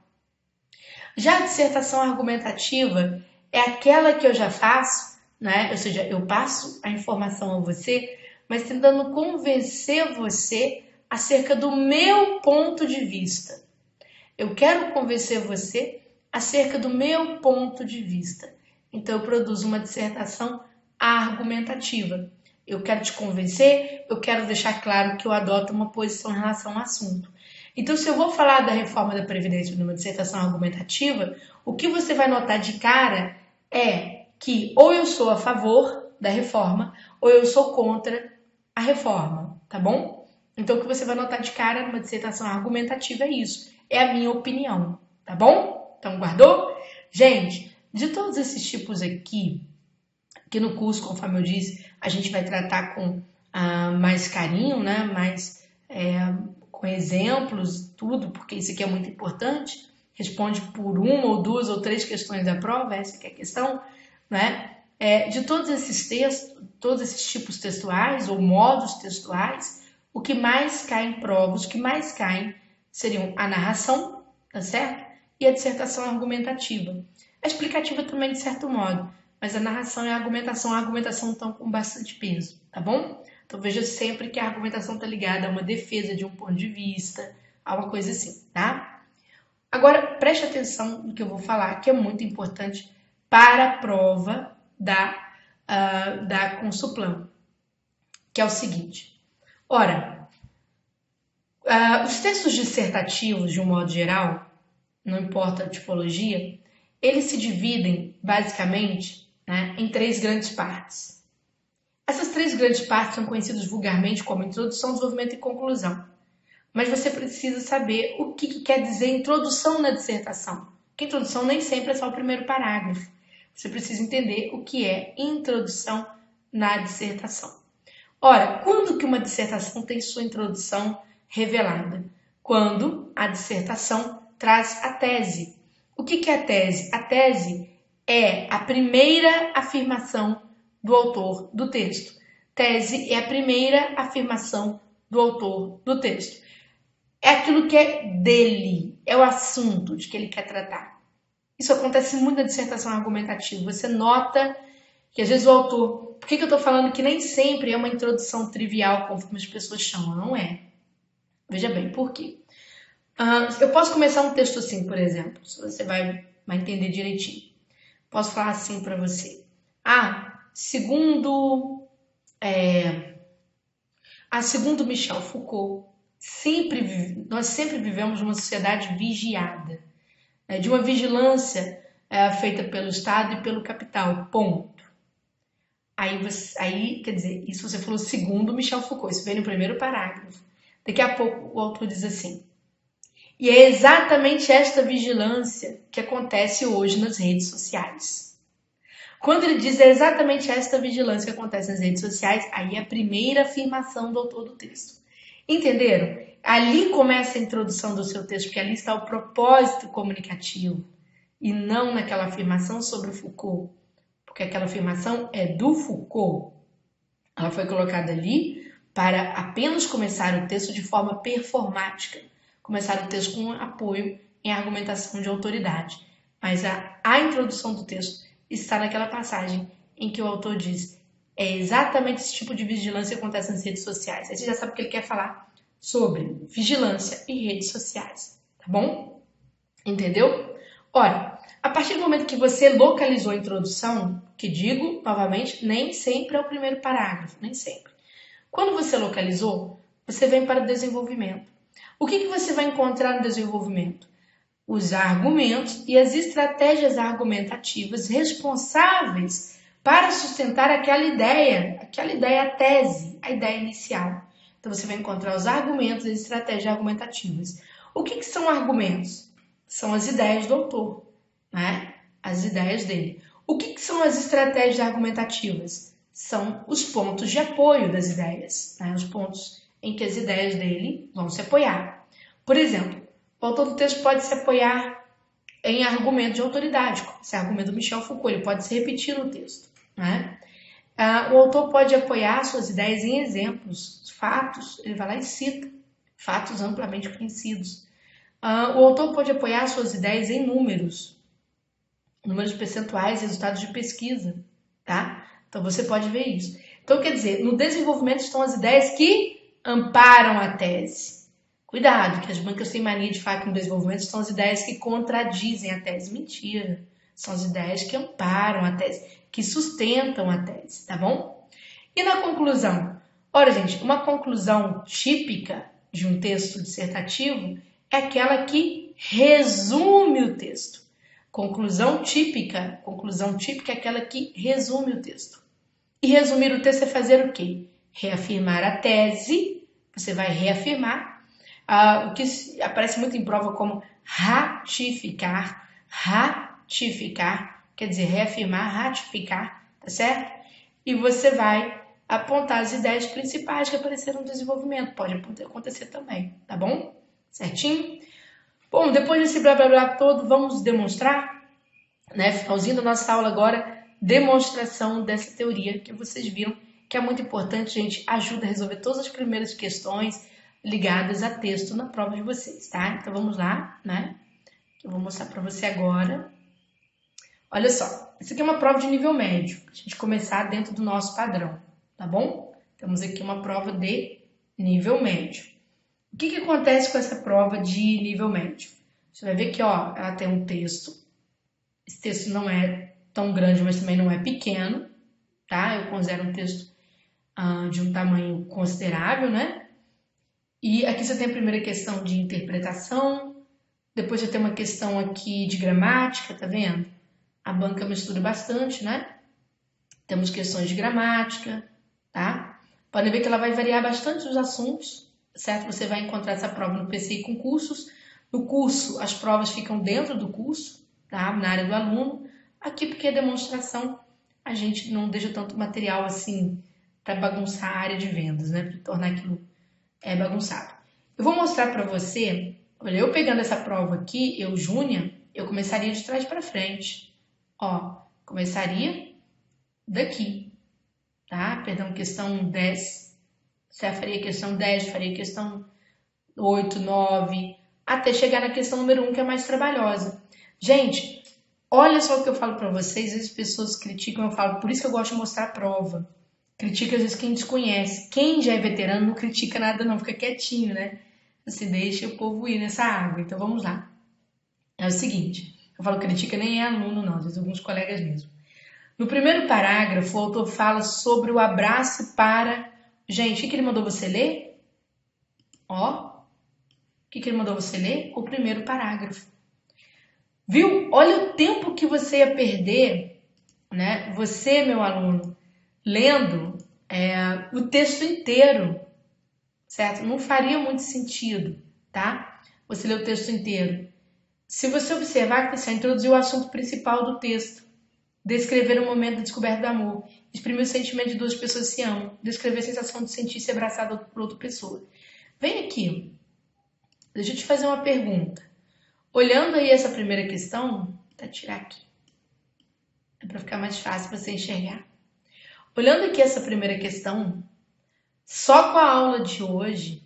[SPEAKER 1] Já a dissertação argumentativa é aquela que eu já faço, né? Ou seja, eu passo a informação a você, mas tentando convencer você acerca do meu ponto de vista. Eu quero convencer você acerca do meu ponto de vista. Então eu produzo uma dissertação argumentativa. Eu quero te convencer, eu quero deixar claro que eu adoto uma posição em relação ao assunto. Então, se eu vou falar da reforma da Previdência numa dissertação argumentativa, o que você vai notar de cara é que ou eu sou a favor da reforma ou eu sou contra a reforma, tá bom? Então, o que você vai notar de cara numa dissertação argumentativa é isso, é a minha opinião, tá bom? Então, guardou? Gente, de todos esses tipos aqui, que no curso, conforme eu disse, a gente vai tratar com mais carinho, né? Com exemplos, tudo, porque isso aqui é muito importante. Responde por uma ou duas ou três questões da prova, essa que é a questão, né? De todos esses textos, todos esses tipos textuais ou modos textuais, o que mais cai em prova, os que mais caem seriam a narração, tá certo? E a dissertação argumentativa. A explicativa também, de certo modo, mas a narração e a argumentação estão com bastante peso, tá bom? Então veja sempre que a argumentação está ligada a uma defesa de um ponto de vista, a uma coisa assim, tá? Agora, preste atenção no que eu vou falar, que é muito importante para a prova da Consuplan, que é o seguinte. Ora, os textos dissertativos, de um modo geral, não importa a tipologia, eles se dividem, basicamente, né, em três grandes partes. Essas três grandes partes são conhecidas vulgarmente como introdução, desenvolvimento e conclusão. Mas você precisa saber o que quer dizer introdução na dissertação. Porque introdução nem sempre é só o primeiro parágrafo. Você precisa entender o que é introdução na dissertação. Ora, quando que uma dissertação tem sua introdução revelada? Quando a dissertação traz a tese. O que é a tese? A tese é a primeira afirmação do autor do texto. Tese é a primeira afirmação do autor do texto. É aquilo que é dele, é o assunto de que ele quer tratar. Isso acontece muito na dissertação argumentativa. Você nota que às vezes o autor... Por que eu estou falando que nem sempre é uma introdução trivial, conforme as pessoas chamam? Não é. Veja bem, por quê? Eu posso começar um texto assim, por exemplo, se você vai entender direitinho. Posso falar assim para você. Segundo Michel Foucault, nós sempre vivemos numa sociedade vigiada, de uma vigilância feita pelo Estado e pelo capital, ponto. Aí, quer dizer, isso você falou segundo Michel Foucault, isso vem no primeiro parágrafo. Daqui a pouco o autor diz assim, e é exatamente esta vigilância que acontece hoje nas redes sociais. Quando ele diz é exatamente esta vigilância que acontece nas redes sociais, aí é a primeira afirmação do autor do texto. Entenderam? Ali começa a introdução do seu texto, porque ali está o propósito comunicativo, e não naquela afirmação sobre o Foucault, porque aquela afirmação é do Foucault. Ela foi colocada ali para apenas começar o texto de forma performática, começar o texto com apoio em argumentação de autoridade. Mas a introdução do texto está naquela passagem em que o autor diz é exatamente esse tipo de vigilância que acontece nas redes sociais. Aí você já sabe o que ele quer falar sobre vigilância e redes sociais, tá bom? Entendeu? Ora, a partir do momento que você localizou a introdução, que digo, novamente, nem sempre é o primeiro parágrafo, nem sempre. Quando você localizou, você vem para o desenvolvimento. O que você vai encontrar no desenvolvimento? Os argumentos e as estratégias argumentativas responsáveis para sustentar aquela ideia, a tese, a ideia inicial. Então você vai encontrar os argumentos e as estratégias argumentativas. O que são argumentos? São as ideias do autor, né? As ideias dele. O que são as estratégias argumentativas? São os pontos de apoio das ideias, né? Os pontos em que as ideias dele vão se apoiar. Por exemplo, o autor do texto pode se apoiar em argumento de autoridade, como esse argumento do Michel Foucault, ele pode se repetir no texto, né? O autor pode apoiar suas ideias em exemplos, fatos, ele vai lá e cita fatos amplamente conhecidos. O autor pode apoiar suas ideias em números percentuais, resultados de pesquisa, tá? Então você pode ver isso. Então quer dizer, no desenvolvimento estão as ideias que amparam a tese. Cuidado, que as bancas têm mania de falar que no desenvolvimento estão as ideias que contradizem a tese. Mentira. São as ideias que amparam a tese, que sustentam a tese, tá bom? E na conclusão? Ora, gente, uma conclusão típica de um texto dissertativo é aquela que resume o texto. Conclusão típica é aquela que resume o texto. E resumir o texto é fazer o quê? Reafirmar a tese, você vai reafirmar, o que aparece muito em prova como ratificar, quer dizer, reafirmar, ratificar, tá certo? E você vai apontar as ideias principais que apareceram no desenvolvimento, pode acontecer também, tá bom? Certinho? Bom, depois desse blá blá blá todo, vamos demonstrar, né? Finalzinho da nossa aula agora, demonstração dessa teoria que vocês viram, que é muito importante, gente, ajuda a resolver todas as primeiras questões ligadas a texto na prova de vocês, tá? Então vamos lá, né? Eu vou mostrar para você agora. Olha só, isso aqui é uma prova de nível médio, pra gente começar dentro do nosso padrão, tá bom? Temos aqui uma prova de nível médio. O que acontece com essa prova de nível médio? Você vai ver que, ó, ela tem um texto. Esse texto não é tão grande, mas também não é pequeno, tá? Eu considero um texto de um tamanho considerável, né? E aqui você tem a primeira questão de interpretação, depois você tem uma questão aqui de gramática, tá vendo? A banca mistura bastante, né? Temos questões de gramática, tá? Podem ver que ela vai variar bastante os assuntos, certo? Você vai encontrar essa prova no PCI Concursos. No curso, as provas ficam dentro do curso, tá? Na área do aluno. Aqui, porque a demonstração, a gente não deixa tanto material assim para bagunçar a área de vendas, né? Para tornar aquilo bagunçado. Eu vou mostrar para você, olha, eu pegando essa prova aqui, eu, Júnia, eu começaria de trás para frente. Ó, começaria daqui, tá? Perdão, questão 10. Você faria questão 10, faria questão 8, 9, até chegar na questão número 1, que é mais trabalhosa. Gente, olha só o que eu falo para vocês, às vezes as pessoas criticam, eu falo, por isso que eu gosto de mostrar a prova. Critica às vezes quem desconhece. Quem já é veterano não critica nada não, fica quietinho, né? Você deixa o povo ir nessa água. Então vamos lá. É o seguinte, eu falo critica nem é aluno não, às vezes alguns colegas mesmo. No primeiro parágrafo, o autor fala sobre o abraço para... Gente, o que ele mandou você ler? Ó, o que ele mandou você ler? O primeiro parágrafo. Viu? Olha o tempo que você ia perder, né? Você, meu aluno, lendo o texto inteiro, certo? Não faria muito sentido, tá? Você ler o texto inteiro. Se você observar que você introduziu o assunto principal do texto, descrever o momento da descoberta do amor, exprimir o sentimento de duas pessoas que se amam, descrever a sensação de sentir-se abraçado por outra pessoa. Vem aqui, deixa eu te fazer uma pergunta. Olhando aí essa primeira questão, vou tirar aqui, é para ficar mais fácil você enxergar. Olhando aqui essa primeira questão, só com a aula de hoje,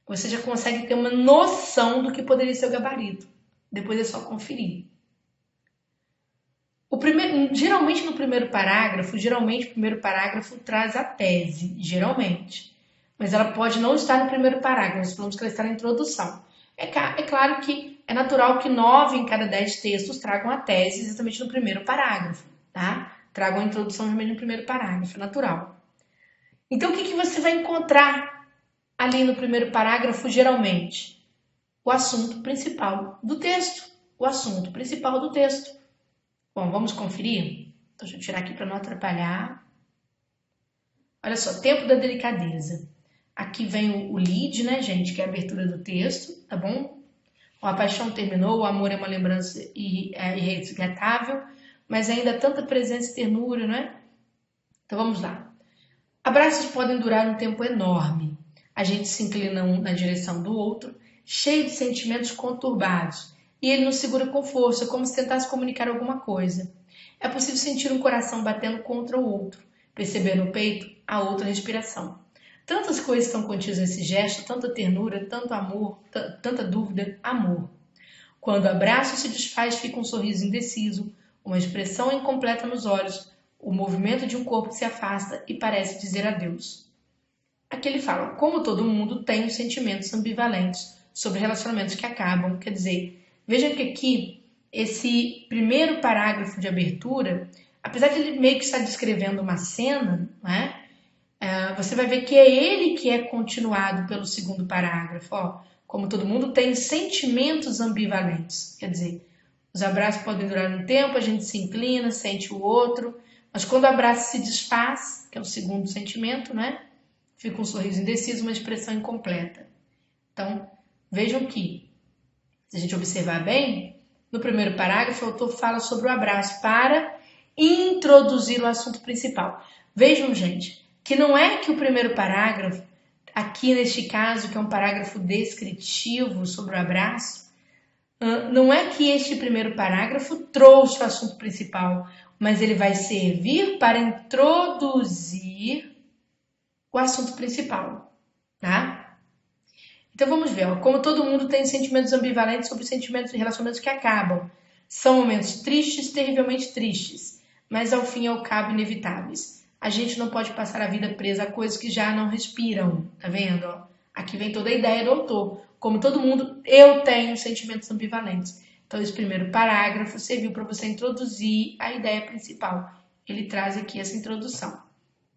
[SPEAKER 1] você já consegue ter uma noção do que poderia ser o gabarito. Depois é só conferir. Geralmente no primeiro parágrafo, o primeiro parágrafo traz a tese, geralmente. Mas ela pode não estar no primeiro parágrafo, nós falamos que ela está na introdução. É claro que é natural que 9 em cada 10 textos tragam a tese exatamente no primeiro parágrafo, tá? Tragam a introdução realmente no primeiro parágrafo, é natural. Então, o que você vai encontrar ali no primeiro parágrafo, geralmente, o assunto principal do texto. O assunto principal do texto. Bom, vamos conferir? Então, deixa eu tirar aqui para não atrapalhar. Olha só, tempo da delicadeza. Aqui vem o lead, né, gente, que é a abertura do texto, tá bom? A paixão terminou, o amor é uma lembrança irresgatável, mas ainda há tanta presença e ternura, né? Então vamos lá. Abraços podem durar um tempo enorme. A gente se inclina um na direção do outro, cheio de sentimentos conturbados, e ele nos segura com força, como se tentasse comunicar alguma coisa. É possível sentir um coração batendo contra o outro, perceber no peito a outra respiração. Tantas coisas estão contidas nesse gesto, tanta ternura, tanto amor, tanta dúvida, amor. Quando o abraço se desfaz, fica um sorriso indeciso, uma expressão incompleta nos olhos, o movimento de um corpo que se afasta e parece dizer adeus. Aqui ele fala, como todo mundo tem os sentimentos ambivalentes sobre relacionamentos que acabam. Quer dizer, vejam que aqui, esse primeiro parágrafo de abertura, apesar de ele meio que estar descrevendo uma cena, né? Você vai ver que é ele que é continuado pelo segundo parágrafo. Ó, como todo mundo tem sentimentos ambivalentes. Quer dizer, os abraços podem durar um tempo, a gente se inclina, sente o outro, mas quando o abraço se desfaz, que é o segundo sentimento, né? Fica um sorriso indeciso, uma expressão incompleta. Então, vejam que, se a gente observar bem, no primeiro parágrafo o autor fala sobre o abraço para introduzir o assunto principal. Vejam, gente, que não é que o primeiro parágrafo, aqui neste caso, que é um parágrafo descritivo sobre o abraço, não é que este primeiro parágrafo trouxe o assunto principal, mas ele vai servir para introduzir o assunto principal, tá? Então vamos ver, ó, como todo mundo tem sentimentos ambivalentes sobre sentimentos e relacionamentos que acabam. São momentos tristes, terrivelmente tristes, mas ao fim e ao cabo inevitáveis. A gente não pode passar a vida presa a coisas que já não respiram, tá vendo? Ó? Aqui vem toda a ideia do autor. Como todo mundo, eu tenho sentimentos ambivalentes. Então esse primeiro parágrafo serviu para você introduzir a ideia principal. Ele traz aqui essa introdução,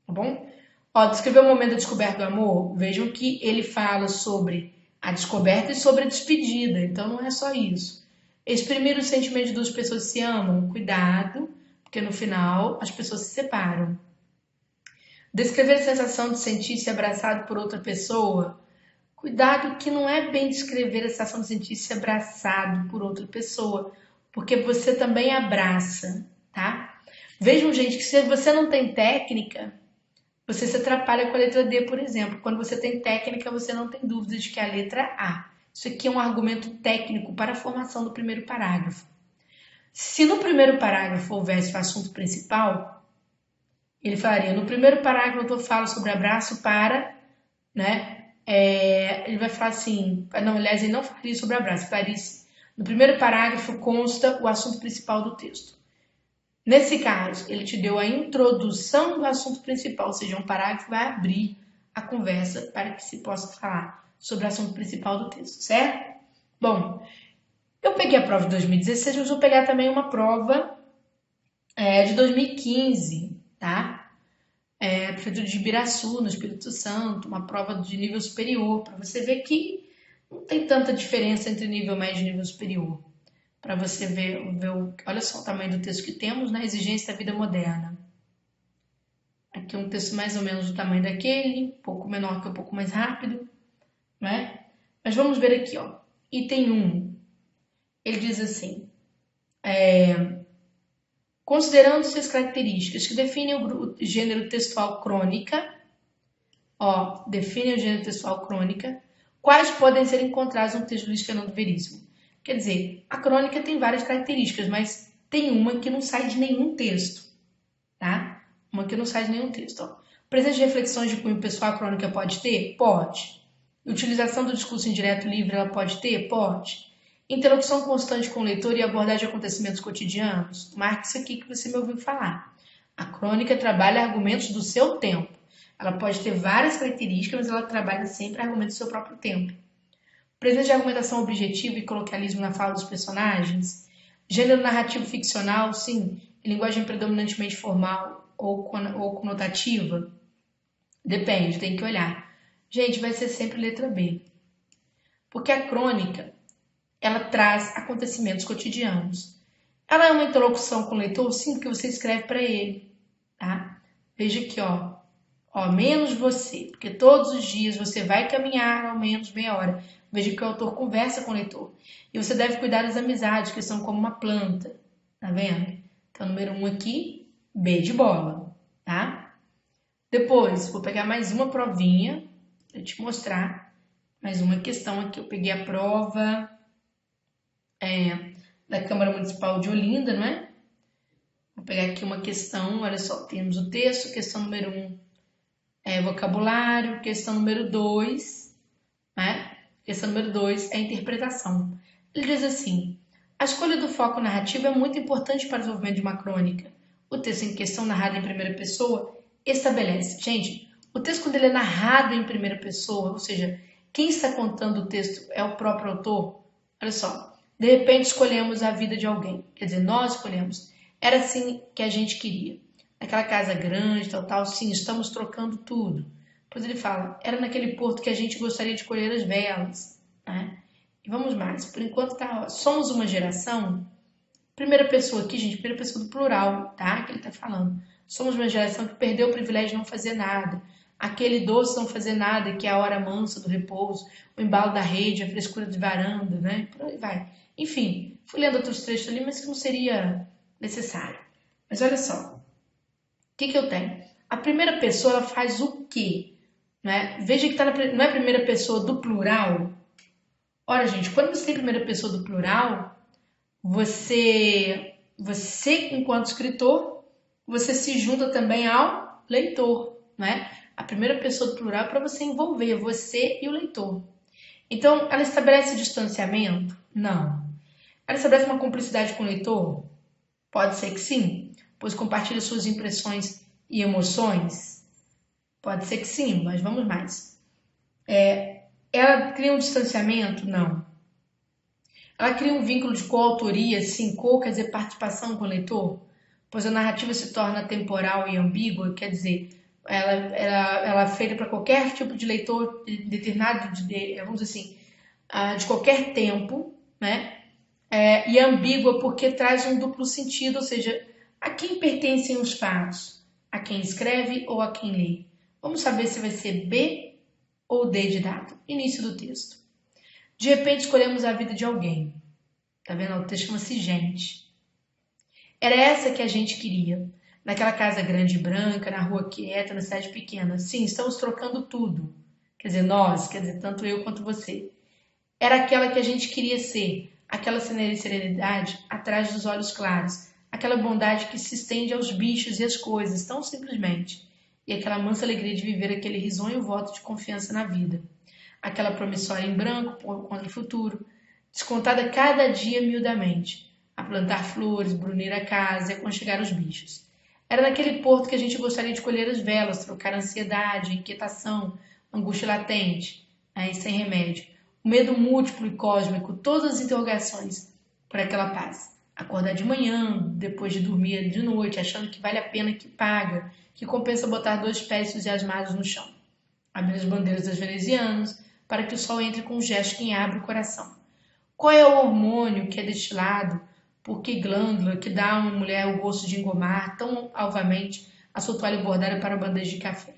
[SPEAKER 1] tá bom? Ó, descrever o momento da descoberta do amor, vejam que ele fala sobre a descoberta e sobre a despedida, então não é só isso. Exprimir o sentimento de duas pessoas que se amam, cuidado, porque no final as pessoas se separam. Descrever a sensação de sentir-se abraçado por outra pessoa, cuidado que não é bem descrever a sensação de sentir-se abraçado por outra pessoa, porque você também abraça, tá? Vejam, gente, que se você não tem técnica, você se atrapalha com a letra D, por exemplo. Quando você tem técnica, você não tem dúvida de que é a letra A. Isso aqui é um argumento técnico para a formação do primeiro parágrafo. Se no primeiro parágrafo houvesse o assunto principal, ele falaria, no primeiro parágrafo o autor fala sobre abraço para, né? Ele vai falar assim, não, aliás, ele não falaria sobre abraço, falaria assim, no primeiro parágrafo consta o assunto principal do texto. Nesse caso, ele te deu a introdução do assunto principal, ou seja, um parágrafo vai abrir a conversa para que se possa falar sobre o assunto principal do texto, certo? Bom, eu peguei a prova de 2016, mas vou pegar também uma prova de 2015, tá? Prefeitura de Ibiraçu, no Espírito Santo, uma prova de nível superior, para você ver que não tem tanta diferença entre nível médio e nível superior. Para você ver, olha só o tamanho do texto que temos, né? Exigência da vida moderna. Aqui um texto mais ou menos do tamanho daquele, um pouco menor que um pouco mais rápido, né? Mas vamos ver aqui, ó. Item 1. Ele diz assim, considerando-se as características que definem o gênero textual crônica, define o gênero textual crônica, quais podem ser encontrados no texto de Luiz Fernando Veríssimo? Quer dizer, a crônica tem várias características, mas tem uma que não sai de nenhum texto, tá? Uma que não sai de nenhum texto. Ó. Presença de reflexões de cunho pessoal a crônica pode ter? Pode. Utilização do discurso indireto livre ela pode ter? Pode. Interlocução constante com o leitor e abordagem de acontecimentos cotidianos? Marque isso aqui que você me ouviu falar. A crônica trabalha argumentos do seu tempo. Ela pode ter várias características, mas ela trabalha sempre argumentos do seu próprio tempo. Presença de argumentação objetiva e coloquialismo na fala dos personagens. Gênero narrativo ficcional, sim. Linguagem predominantemente formal ou conotativa. Depende, tem que olhar. Gente, vai ser sempre letra B. Porque a crônica, ela traz acontecimentos cotidianos. Ela é uma interlocução com o leitor, sim, porque você escreve para ele, tá? Veja aqui, ó, menos você, porque todos os dias você vai caminhar ao menos meia hora. Veja que o autor conversa com o leitor. E você deve cuidar das amizades, que são como uma planta, tá vendo? Então, número 1 aqui, B de bola, tá? Depois, vou pegar mais uma provinha para te mostrar. Mais uma questão aqui. Eu peguei a prova da Câmara Municipal de Olinda, não é? Vou pegar aqui uma questão, olha só, temos o texto, questão número 1 é vocabulário, questão número 2, né? Questão número 2 é interpretação. Ele diz assim: a escolha do foco narrativo é muito importante para o desenvolvimento de uma crônica. O texto em questão, narrado em primeira pessoa, estabelece. Gente, o texto, quando ele é narrado em primeira pessoa, ou seja, quem está contando o texto é o próprio autor. Olha só, de repente escolhemos a vida de alguém. Quer dizer, nós escolhemos. Era assim que a gente queria. Naquela casa grande, tal, sim, estamos trocando tudo. Depois ele fala, era naquele porto que a gente gostaria de colher as velas, né? E vamos mais, por enquanto somos uma geração, primeira pessoa aqui, gente, primeira pessoa do plural, tá? Que ele tá falando. Somos uma geração que perdeu o privilégio de não fazer nada. Aquele doce não fazer nada, que é a hora mansa do repouso, o embalo da rede, a frescura de varanda, né? Por aí vai. Enfim, fui lendo outros trechos ali, mas que não seria necessário. Mas olha só, o que eu tenho? A primeira pessoa, ela faz o quê? Né? Veja que não é a primeira pessoa do plural. Ora, gente, quando você tem primeira pessoa do plural, você enquanto escritor, você se junta também ao leitor, né? A primeira pessoa do plural é para você envolver você e o leitor. Então, ela estabelece distanciamento? Não. Ela estabelece uma cumplicidade com o leitor? Pode ser que sim, pois compartilha suas impressões e emoções. Pode ser que sim, mas vamos mais. Ela cria um distanciamento? Não. Ela cria um vínculo de coautoria, sim, quer dizer, participação com o leitor? Pois a narrativa se torna temporal e ambígua, quer dizer, ela é feita para qualquer tipo de leitor determinado, vamos dizer assim, de qualquer tempo, né? E é ambígua porque traz um duplo sentido, ou seja, a quem pertencem os fatos? A quem escreve ou a quem lê? Vamos saber se vai ser B ou D de dado. Início do texto. De repente escolhemos a vida de alguém. Tá vendo? O texto chama-se Gente. Era essa que a gente queria. Naquela casa grande e branca, na rua quieta, na cidade pequena. Sim, estamos trocando tudo. Quer dizer, nós, quer dizer, tanto eu quanto você. Era aquela que a gente queria ser. Aquela serenidade atrás dos olhos claros. Aquela bondade que se estende aos bichos e às coisas, tão simplesmente. E aquela mansa alegria de viver aquele risonho voto de confiança na vida. Aquela promissória em branco contra o futuro, descontada cada dia miudamente, a plantar flores, brunir a casa e aconchegar os bichos. Era naquele porto que a gente gostaria de colher as velas, trocar ansiedade, inquietação, angústia latente, e sem remédio, o medo múltiplo e cósmico, todas as interrogações por aquela paz. Acordar de manhã, depois de dormir de noite, achando que vale a pena, que paga, que compensa botar 2 pés entusiasmados no chão. Abrir as bandeiras das venezianas, para que o sol entre com um gesto que abre o coração. Qual é o hormônio que é destilado? Por que glândula que dá a uma mulher o gosto de engomar tão alvamente a sua toalha bordada para a bandeja de café?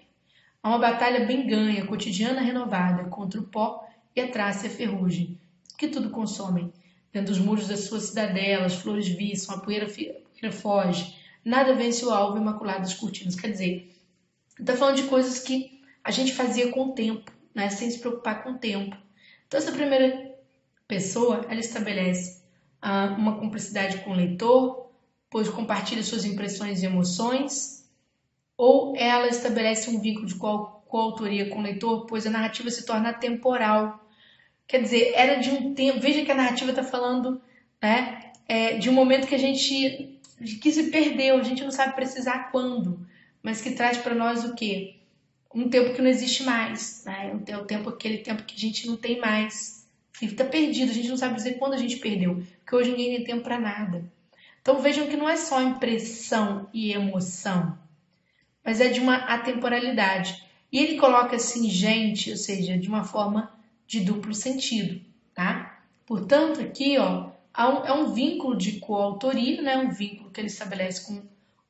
[SPEAKER 1] Há uma batalha bem ganha, cotidiana renovada, contra o pó e a traça e a ferrugem, que tudo consomem. Dentro dos muros das suas cidadelas, flores viçam, a poeira foge, nada vence o alvo imaculado das cortinas. Quer dizer, está falando de coisas que a gente fazia com o tempo, né? Sem se preocupar com o tempo. Então, essa primeira pessoa, ela estabelece uma cumplicidade com o leitor, pois compartilha suas impressões e emoções, ou ela estabelece um vínculo de coautoria com o leitor, pois a narrativa se torna atemporal. Quer dizer, era de um tempo. Veja que a narrativa está falando, né, de um momento que se perdeu, a gente não sabe precisar quando, mas que traz para nós o quê? Um tempo que não existe mais, né? Aquele tempo que a gente não tem mais, que está perdido, a gente não sabe dizer quando a gente perdeu, porque hoje ninguém tem tempo para nada. Então vejam que não é só impressão e emoção, mas é de uma atemporalidade. E ele coloca assim, gente, ou seja, de uma forma de duplo sentido, tá? Portanto, aqui, ó, é um vínculo de coautoria, né? Um vínculo que ele estabelece com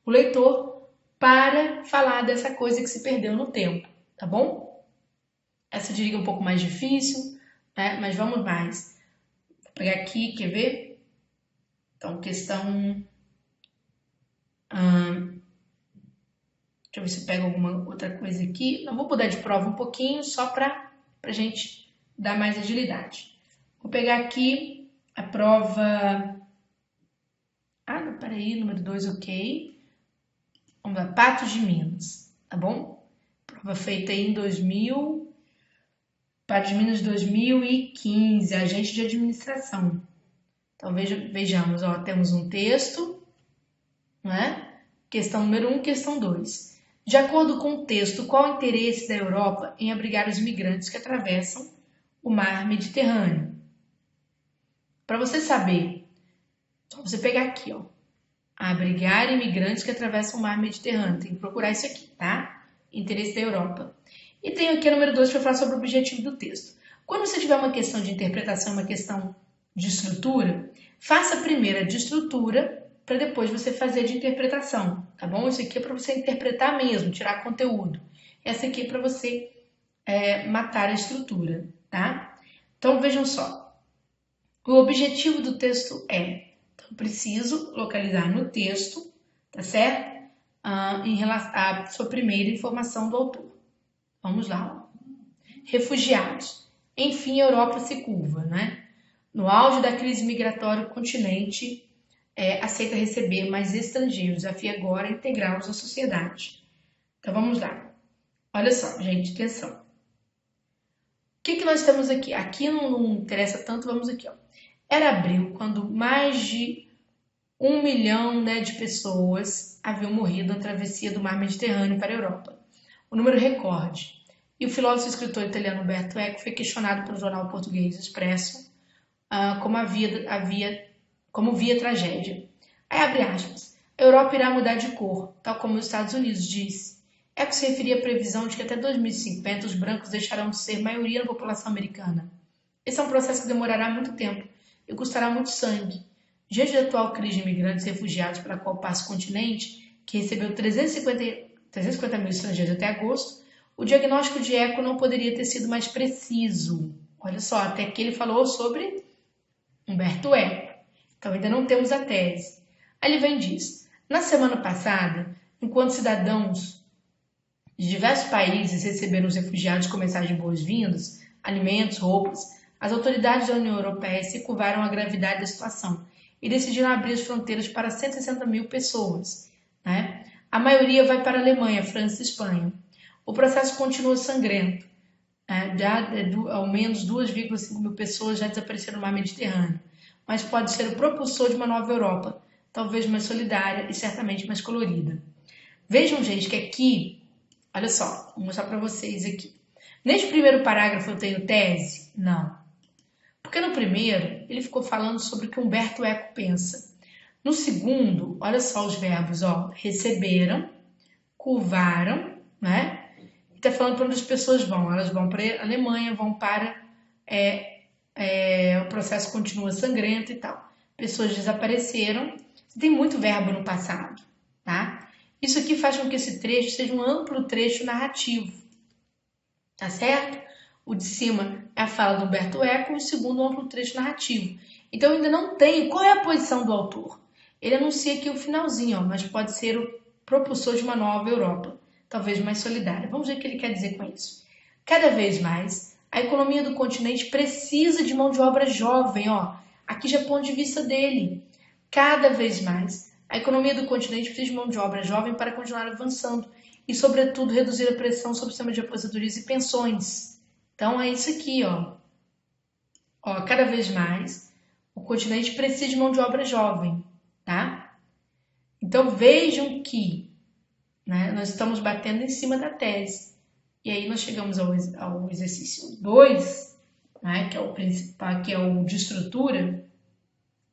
[SPEAKER 1] o leitor para falar dessa coisa que se perdeu no tempo, tá bom? Essa diria um pouco mais difícil, né? Mas vamos mais. Vou pegar aqui, quer ver? Então, questão... deixa eu ver se eu pego alguma outra coisa aqui. Não vou mudar de prova um pouquinho, só para a gente dar mais agilidade. Vou pegar aqui a prova... não, peraí, número 2, ok. Vamos lá, Patos de Minas, tá bom? Prova feita aí em 2000... Patos de Minas 2015, agente de administração. Então, vejamos, ó, temos um texto, não é? Questão número 1, questão 2. De acordo com o texto, qual o interesse da Europa em abrigar os imigrantes que atravessam o mar Mediterrâneo? Para você saber, só você pegar aqui, ó. Abrigar imigrantes que atravessam o mar Mediterrâneo. Tem que procurar isso aqui, tá? Interesse da Europa. E tenho aqui a número 2 para falar sobre o objetivo do texto. Quando você tiver uma questão de interpretação, uma questão de estrutura, faça primeiro a de estrutura para depois você fazer de interpretação, tá bom? Isso aqui é para você interpretar mesmo, tirar conteúdo. Essa aqui é para você matar a estrutura, tá? Então vejam só. O objetivo do texto então, preciso localizar no texto, tá certo? Em relação à sua primeira informação do autor. Vamos lá. Ó. Refugiados. Enfim, a Europa se curva, né? No auge da crise migratória, o continente aceita receber mais estrangeiros, desafia agora integrá-los à sociedade. Então vamos lá. Olha só, gente, atenção. O que nós temos aqui? Aqui não interessa tanto, vamos aqui. Ó. Era abril, quando mais de 1 milhão de pessoas haviam morrido na travessia do mar Mediterrâneo para a Europa. O número recorde. E o filósofo e escritor italiano Umberto Eco foi questionado pelo jornal português Expresso como via tragédia. Aí abre aspas. A Europa irá mudar de cor, tal como os Estados Unidos disse. Eco se referia à previsão de que até 2050 os brancos deixarão de ser maioria na população americana. Esse é um processo que demorará muito tempo e custará muito sangue. Diante da atual crise de imigrantes e refugiados pela qual passa o continente, que recebeu 350 mil estrangeiros até agosto, o diagnóstico de Eco não poderia ter sido mais preciso. Olha só, até aqui ele falou sobre Umberto Eco. Então ainda não temos a tese. Aí ele vem e diz, na semana passada, enquanto cidadãos de diversos países receberam os refugiados com mensagem de boas-vindas, alimentos, roupas, as autoridades da União Europeia se curvaram à gravidade da situação e decidiram abrir as fronteiras para 160 mil pessoas. Né? A maioria vai para a Alemanha, França e Espanha. O processo continua sangrento. Ao menos 2,5 mil pessoas já desapareceram no mar Mediterrâneo, mas pode ser o propulsor de uma nova Europa, talvez mais solidária e certamente mais colorida. Vejam, gente, que aqui, olha só, vou mostrar para vocês aqui. Neste primeiro parágrafo eu tenho tese? Não. Porque no primeiro ele ficou falando sobre o que Umberto Eco pensa. No segundo, olha só os verbos, ó, receberam, curvaram, né? Está falando para onde as pessoas vão. Elas vão para a Alemanha, vão para... o processo continua sangrento e tal. Pessoas desapareceram. Tem muito verbo no passado, tá? Isso aqui faz com que esse trecho seja um amplo trecho narrativo, tá certo? O de cima é a fala do Umberto Eco e o segundo um amplo trecho narrativo. Então ainda não tem... Qual é a posição do autor? Ele anuncia aqui o finalzinho, ó, mas pode ser o propulsor de uma nova Europa, talvez mais solidária. Vamos ver o que ele quer dizer com isso. Cada vez mais, a economia do continente precisa de mão de obra jovem. Ó. Aqui já é o ponto de vista dele. Cada vez mais, a economia do continente precisa de mão de obra jovem para continuar avançando e, sobretudo, reduzir a pressão sobre o sistema de aposentadorias e pensões. Então, é isso aqui. Cada vez mais, o continente precisa de mão de obra jovem. Tá? Então, vejam que nós estamos batendo em cima da tese. E aí nós chegamos ao exercício 2, que é o principal, que é o de estrutura.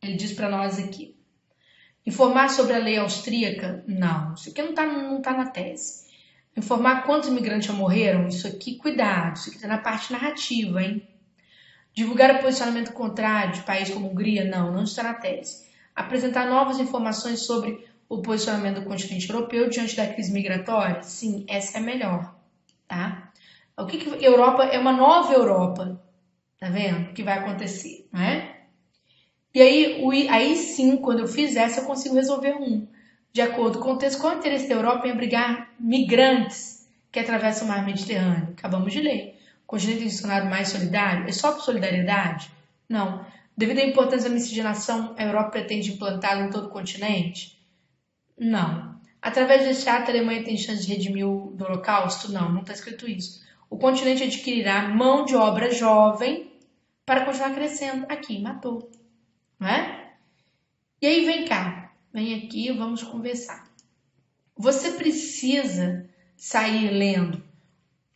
[SPEAKER 1] Ele diz para nós aqui. Informar sobre a lei austríaca? Não, isso aqui não tá na tese. Informar quantos imigrantes já morreram, isso aqui, cuidado, isso aqui está na parte narrativa, hein? Divulgar o posicionamento contrário de países como Hungria, não está na tese. Apresentar novas informações sobre o posicionamento do continente europeu diante da crise migratória, sim, essa é a melhor, tá? O que Europa é uma nova Europa, tá vendo? O que vai acontecer, não é? E aí sim, quando eu fizer essa, eu consigo resolver um. De acordo com o texto, qual é o interesse da Europa em abrigar migrantes que atravessam o mar Mediterrâneo? Acabamos de ler. O continente tem se tornado mais solidário? É só por solidariedade? Não. Devido à importância da miscigenação, a Europa pretende implantá-la em todo o continente? Não. Através desse ato, a Alemanha tem chance de redimir do Holocausto? Não está escrito isso. O continente adquirirá mão de obra jovem para continuar crescendo. Aqui, matou. Não é? E aí, vem cá. Vem aqui, vamos conversar. Você precisa sair lendo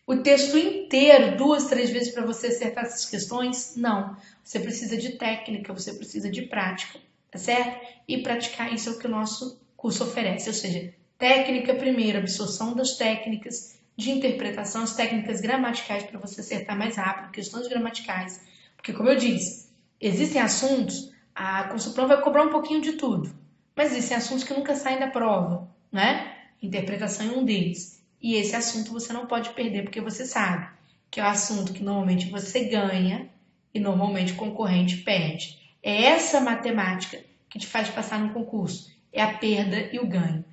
[SPEAKER 1] o texto inteiro 2, 3 vezes para você acertar essas questões? Não. Você precisa de técnica, você precisa de prática, tá certo? E praticar isso é o que o nosso curso oferece, ou seja, técnica primeiro, absorção das técnicas de interpretação, as técnicas gramaticais para você acertar mais rápido, questões gramaticais. Porque, como eu disse, existem assuntos, a Consulplan vai cobrar um pouquinho de tudo, mas existem assuntos que nunca saem da prova, né? Interpretação é um deles. E esse assunto você não pode perder, porque você sabe que é o assunto que normalmente você ganha e normalmente o concorrente perde. É essa matemática que te faz passar no concurso. É a perda e o ganho.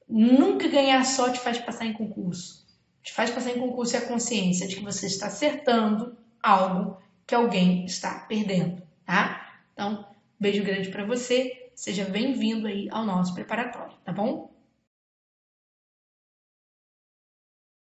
[SPEAKER 1] Nunca ganhar só te faz passar em concurso. Te faz passar em concurso é a consciência de que você está acertando algo que alguém está perdendo, tá? Então, beijo grande para você. Seja bem-vindo aí ao nosso preparatório, tá bom?